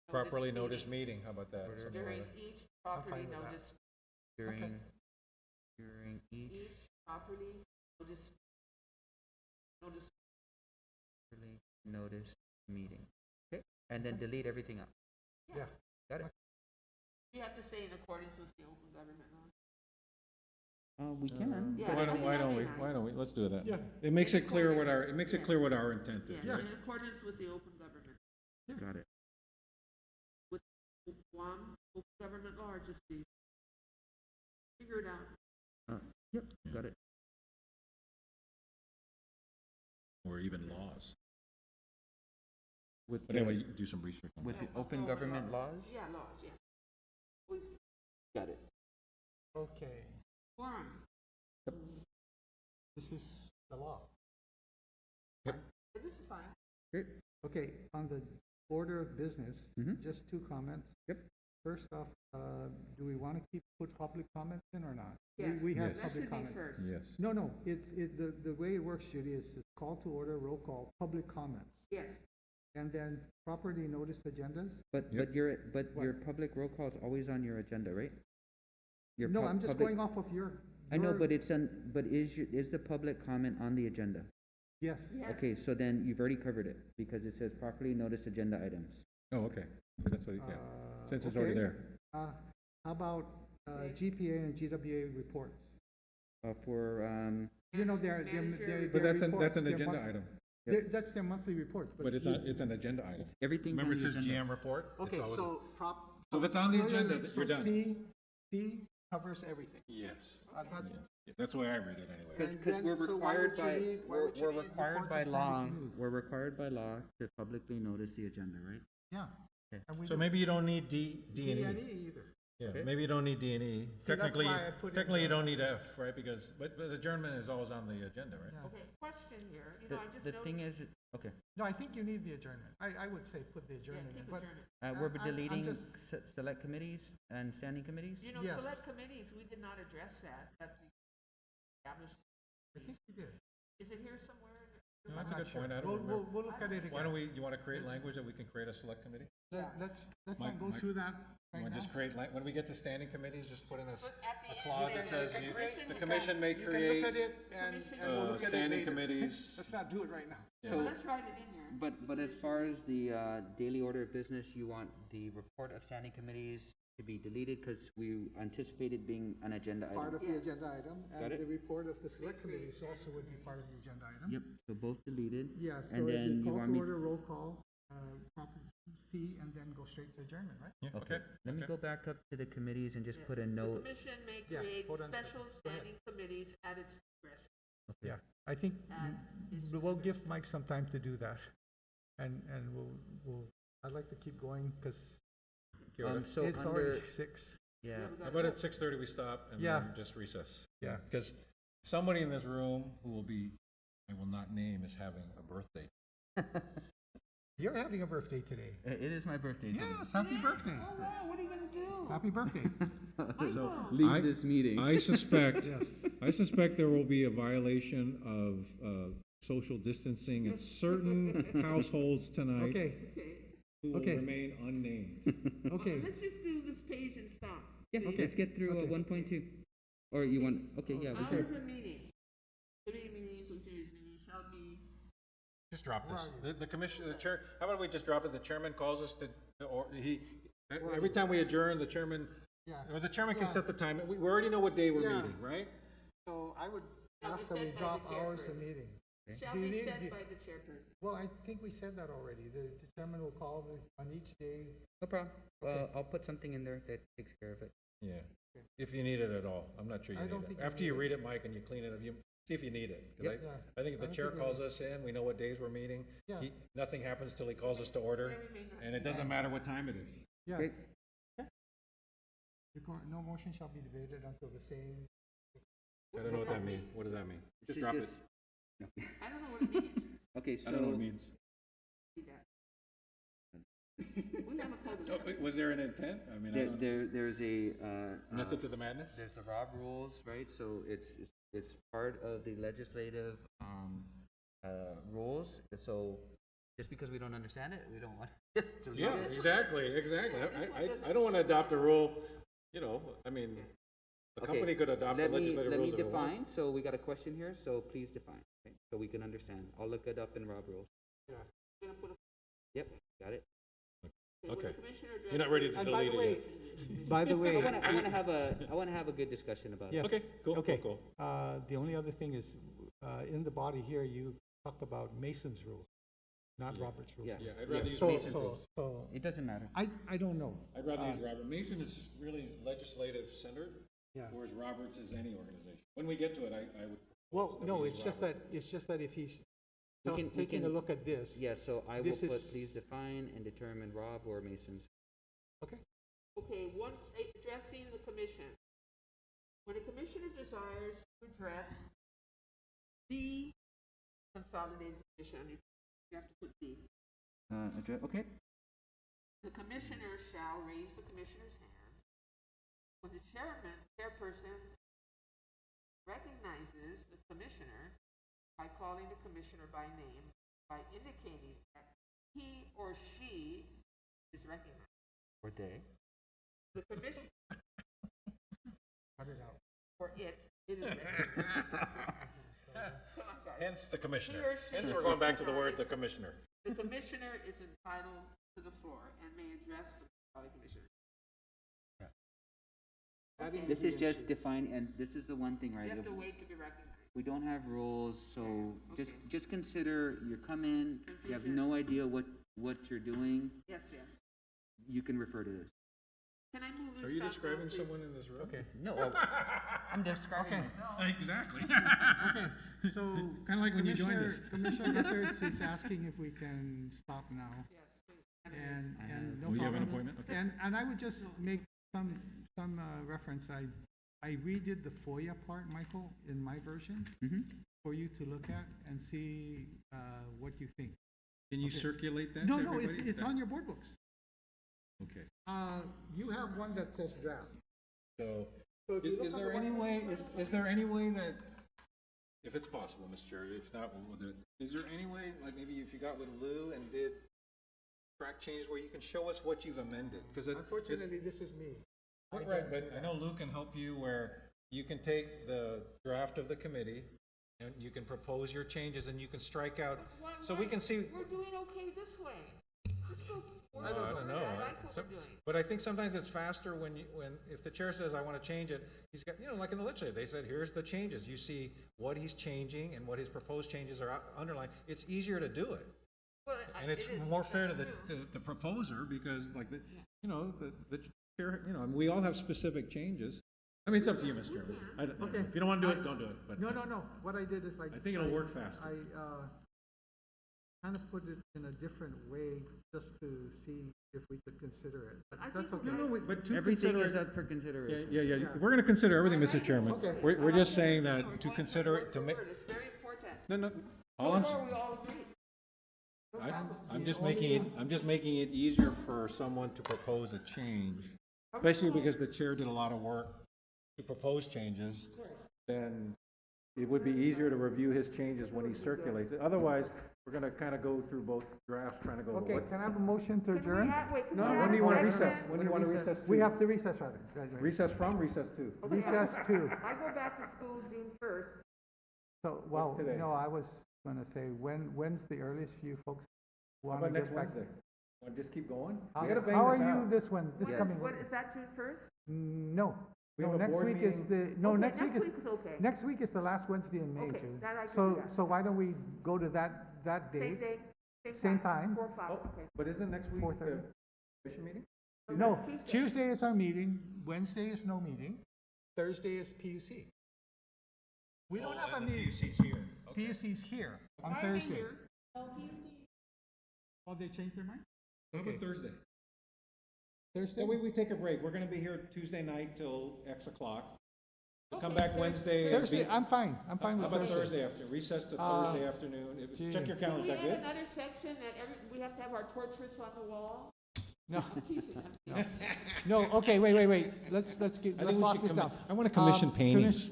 Properly noticed meeting, how about that? Something during like that. each properly with that. noticed, during each properly noticed meeting. Okay, and then delete everything else. yeah. Got it? You have to say in accordance with the open government law. We can. Yeah, Why I don't, think why that'd don't be we, nice. why don't we, let's do that. Yeah. It makes it clear what our, it makes it clear what our intent is, Yeah, right? in accordance with the open government. Got it. With Guam, open government law, or just the, figure it out. Yep, got it. Or even laws. With But anyway, you can do some research on with that. the open government laws? Yeah, laws, yeah. Always Got it. Okay, forum. this is the law. But this is fine. Great. Okay, on the order of business, Mhm. just two comments. Yep. First off, do we want to put public comments in or not? Yes, We have Yes. that public should be comments. first. Yes. No, the way it works, Judy, is it's call to order, roll call, public comments. Yes, And then properly noticed agendas? But Yep. your public roll call is always on your agenda, right? Your No, pub- I'm just public- going off of your. I know, your- but is the public comment on the agenda? Yes. yes. Okay, so then you've already covered it, because it says properly noticed agenda items. Oh, okay. That's what, yeah. Since it's already Okay. there. How about Okay. GPA and GWA reports? For, You know, they're Manager- But that's an reports, their agenda month- item. That's their monthly reports. But it's not, it's an agenda item. everything's on Remember, it the says agenda. GM report? It's Okay, always- so So if it's on the agenda, so you're done. C covers everything. Yes. That- Yeah. That's the way I read it anyway. And Because then- we're so why required would you by, need- why would you we're need required reports by of law, standing committees? we're required by law to publicly notice the agenda, right? Yeah. Okay. And we So don't- maybe you don't need D and D E. and E either. Yeah, Okay. maybe you don't need D and E. that's Technically, why I put in technically you the- don't need F, right? Because, but adjournment is always on the agenda, right? Yeah. Okay, question here, you The, know, I just the noticed. thing is, okay, No, I think you need the adjournment. I would say put the Yeah, adjournment in, keep but adjournment. we're I'm deleting just- select committees and standing committees? You know, Yes. select committees, we did not address that, established. I think you did. Is it here somewhere? No, that's a I'm not good sure. point. I don't We'll remember. look at it again. Why don't we, you want to create language that we can create a select committee? Let's Mike- not go Mike- through that You right want to now. just create, when we get to standing committees, just put in a But at the a end, clause that say says the you- commission the will commission may You can create look at it and Commission- we'll look at it standing later. committees. Let's not do it right now. Yeah. Well, let's write it in here. But as far as the, daily order of business, you want the report of standing committees to be deleted, because we anticipated being an agenda Part item. of the agenda item, Got and it. the report of the select committees also would be part of the agenda item. Yep, so both deleted. Yeah, so And if then you you call want to me- order, roll call, properly C, and then go straight to adjournment, right? Yeah, Okay, let me okay. go back up to the committees and just Yeah. put a The note. commission may Yeah, create hold on a special second. Go ahead. standing committees at its discretion. Yeah, I think At its we'll give discretion. Mike some time to do that. And I'd like to keep going, because So it's under, already 6. yeah, we got How about it. at 6:30 we stop and Yeah. then just recess? Yeah. Because somebody in this room who will be, I will not name, is having a birthday. You're having a birthday today. it is my birthday today. Yes, happy birthday. Oh, wow, what are you gonna do? Happy birthday. So Leave I- this meeting. I suspect, Yes. I suspect there will be a violation of social distancing in certain households tonight Okay, Okay, who will okay. remain unnamed. okay. let's just do this page and stop. Yeah, please. let's get through, Okay. 1.2. Or you want, okay, yeah, we can. Hours of meeting. Committee meetings, weekdays meetings shall be, Just drop this. Where are The commission, the chair, how about we just drop it? The chairman calls us to, or every time we adjourn, the chairman, Yeah. or the chairman can Yeah. set the time. We already know what day we're Yeah. meeting, right? So I would Shall ask be that we set by drop the hours of chairperson. meeting. shall Do you be need- set do- by the chairperson. Well, I think we said that already. The chairman will call on each day. No problem. Okay. I'll put something in there that takes care of it. Yeah. If you need it at all. I'm not sure you I need don't it. think you After need you it. read it, Mike, and you clean it up, you, see if you need it. 'Cause Yep. Yeah. I think if I the don't chair think we calls need us in, we know what days we're meeting. Yeah. Nothing happens till he calls us to order, May may not. and it doesn't matter what time it is. Yeah. Great. No motion shall be debated until the same. I don't know what that means. What does that mean? This Just is drop it. just- I don't know what it means. Okay, I don't know what it so, means. See that. We have a code. Oh, wait, was there an intent? I mean, I don't, there's a, method to the madness? there's the Rob rules, right? So it's part of the legislative, rules. So just because we don't understand it, we don't want just to leave Yeah, it. exactly. I don't want to adopt a rule, you know, I mean, the Okay, company could adopt the legislative rules if it Let me wants. define, so we got a question here, so please define, okay? So we can understand. I'll look it up in Rob rules. Gonna put a- Yep, got it. when the Okay. commissioner You're not ready to And by delete the it way, yet. By the way. I wanna have a good discussion about it. Yes. Okay, cool, cool, Okay. cool. The only other thing is, in the body here, you talk about Mason's rule, not Robert's rules. Yeah. Yeah, I'd rather use So, Mason's rules. so, It doesn't matter. I don't know. I'd rather use Robert. Mason is really legislative centered, Yeah. whereas Roberts is any organization. When we get to it, I would. Well, propose that no, we it's use just Robert. that, it's just that if he's We can- we taking a can- look at this. Yeah, so I will This is- put, please define and determine Rob or Mason's. Okay. Okay, addressing the commission. When a commissioner desires to address the consolidated commission, you have to put the. Okay. The commissioner shall raise the commissioner's hand. When the chairperson recognizes the commissioner by calling the commissioner by name, by indicating that he or she is recognized. Or they. The commission, Cut it out. or it is recognized. Come on, guys. Hence the commissioner. He or she Hence is we're going back to the word, the recognized. commissioner. The commissioner is entitled to the floor and may address the commissioner. Adding This the is just issue. define, and this is the one thing, right? You have if to wait to be recognized. We don't have rules, so Yeah, okay. just consider, you come in, you have no idea what you're doing, Yes, yes. you can refer to this. Can I move this? Are you up, describing please? someone in this room? Okay, No, I'm describing myself. Exactly. okay, so. Kinda like when you joined us. Commissioner Giffords is asking if we can stop now, Yes, please. and no Oh, you have an problem. appointment? Okay. And I would just make some reference, I redid the FOIA part, Michael, in my version, Mm-hmm. for you to look at and see, what you think. Can you Okay. circulate that to No, everybody? no, it's on your board books. Okay. You have one that says draft. So, So if you look is on there the any one- way, is there any way that, if it's possible, Mr. Chair, if not, we'll do it. Is there any way, like maybe if you got with Lou and did track changes where you can show us what you've amended? Because Unfortunately, this is me. right, but I know Lou can help you where you can take the draft of the committee and you can propose your changes and you can strike out, so we can see. We're doing okay this way. Let's go. I don't know. I like what Some- we're doing. But I think sometimes it's faster when if the chair says, I want to change it, he's got, like in the legislature, they said, here's the changes. You see what he's changing and what his proposed changes are underlined. It's easier to do it. Well, And it's it is. more fair to That's the, true. the proposer because like the chair, and we all have specific changes. I mean, it's up to you, Mr. Chairman. Okay. If you don't want to do it, don't do it, but. No, what I did is I think it'll work faster. I kind of put it in a different way just to see if we could consider it, but I that's think okay. No, but to Everything consider is it- up for consideration. Yeah, we're gonna consider everything, Mr. Chairman. Okay. We're just saying We're that to going consider word it, to for make, word. It's very important. no, So all I'm, far, we all agree. I'm just making it easier for someone to propose a change, especially because the chair did a lot of work to propose changes. Then it would be easier to review his changes when he circulates it. Otherwise, we're gonna kind of go through both drafts, trying to go, Okay, what, can I have a motion to Can we adjourn? have- wait, can no, we when have do you a want to second? recess? When do you want to recess to? We have to recess rather. Recess from, recess to? Recess to, I go back to school June 1st. so, well, today? no, I was gonna say, when's the earliest you folks How want about to next get back? Wednesday? Want to just keep going? How We gotta bang how are this you out. this one, this Yes. coming? What, is that June 1st? No, We no, have a next board week is meeting. the, no, Okay, next week is, okay. next week is the last Wednesday in May, Okay, June. that I can So, do that. so why don't we go to that Same date? day? Same time. 4 o'clock, Oh, okay. but isn't next week 4:30? the commission meeting? No, That's Tuesday is our meeting, Wednesday is no meeting, Thursday is PUC. We don't have a meeting, PUC's here. Okay. PUC's here on I'll be Thursday. here. Oh, they changed their mind? How about Thursday? Thursday? Well, we take a break. We're gonna be here Tuesday night till X o'clock. We'll come Okay, back Wednesday. Thursday, I'm fine How with about Thursday. Thursday afternoon? Recess to Thursday afternoon. Check your Can calendars, we is that add good? another section that we have to have our portraits on the wall? No, I'm teasing, I'm teasing. no, okay, wait, let's I think let's we lock should this down. I wanna commission paintings.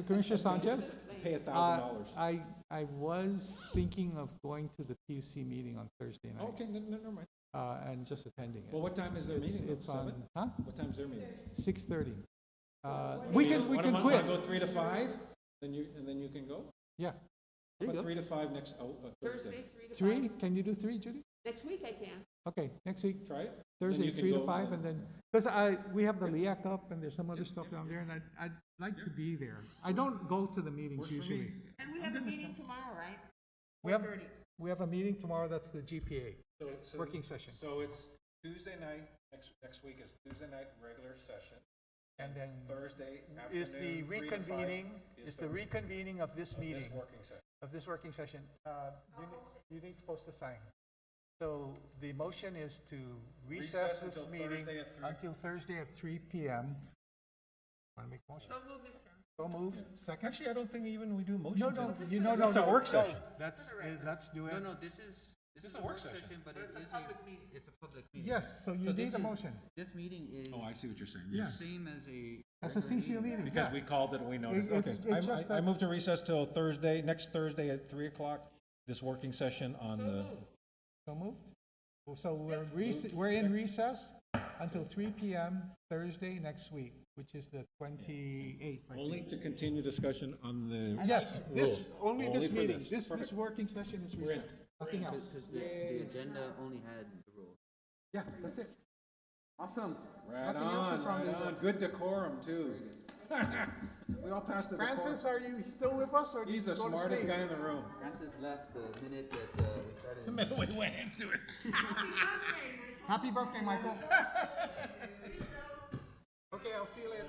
Commissioner Sanchez? Pay $1,000. I was thinking of going to the PUC meeting on Thursday night, Okay, never mind. and just attending it. Well, what time is their meeting? It's on, 7? huh? What time's their meeting? 6:30. We can Wanna quit, go 3 to 5? Then you can go? yeah. There you About go. 3 to 5 next, Thursday. Thursday, 3 to 5. 3, can you do 3, Judy? Next week I can. Okay, next week, Try it. Thursday, you can 3 to go- 5, and then, because we have the LIAC up, and there's some other stuff down there, and I'd like to be there. I don't go to the meetings usually. And we have a meeting tomorrow, right? We have, 4:30. we have a meeting tomorrow, that's the GPA, working session. So it's Tuesday night, next week is Tuesday night, regular session. And then Thursday is the afternoon, 3 to 5 reconvening, is the reconvening of this meeting, working session. of this working session. You need supposed to sign. So the motion is to recess Recess this until meeting Thursday at 3. until Thursday at 3 p.m. Want to make a motion? So move, Mr. Chairman. So moved, second? Actually, I don't think even we do motions. No, no, you know, no, It's a no, work no. session. Let's do it. No, this is a work session, but it It's a is public meeting. it's a public meeting. Yes, so you So need this a is- motion. This meeting is Oh, I see what you're saying. Yeah. same as a. That's a CCU meeting, Because yeah. we called it and we noticed. It's- Okay, it's just I that- move to recess till Thursday, next Thursday at 3 o'clock, this working session on the, So moved? So we're in recess until 3 p.m. Thursday next week, which is the 28th. I only think. to continue discussion on the. Yes, this, rules. only this for meeting, this. this Perfect. working session is recess, nothing else. Because the agenda only had the rules. Yeah, that's it. Awesome. Right Nothing else on, is on right the- on. Good decorum, too. We all passed the decorum. Francis, are you still with us, or did you He's go the to smartest sleep? guy in the room. Francis left the minute that we started. The minute we went into it. Happy birthday, Michael. Okay, I'll see you later.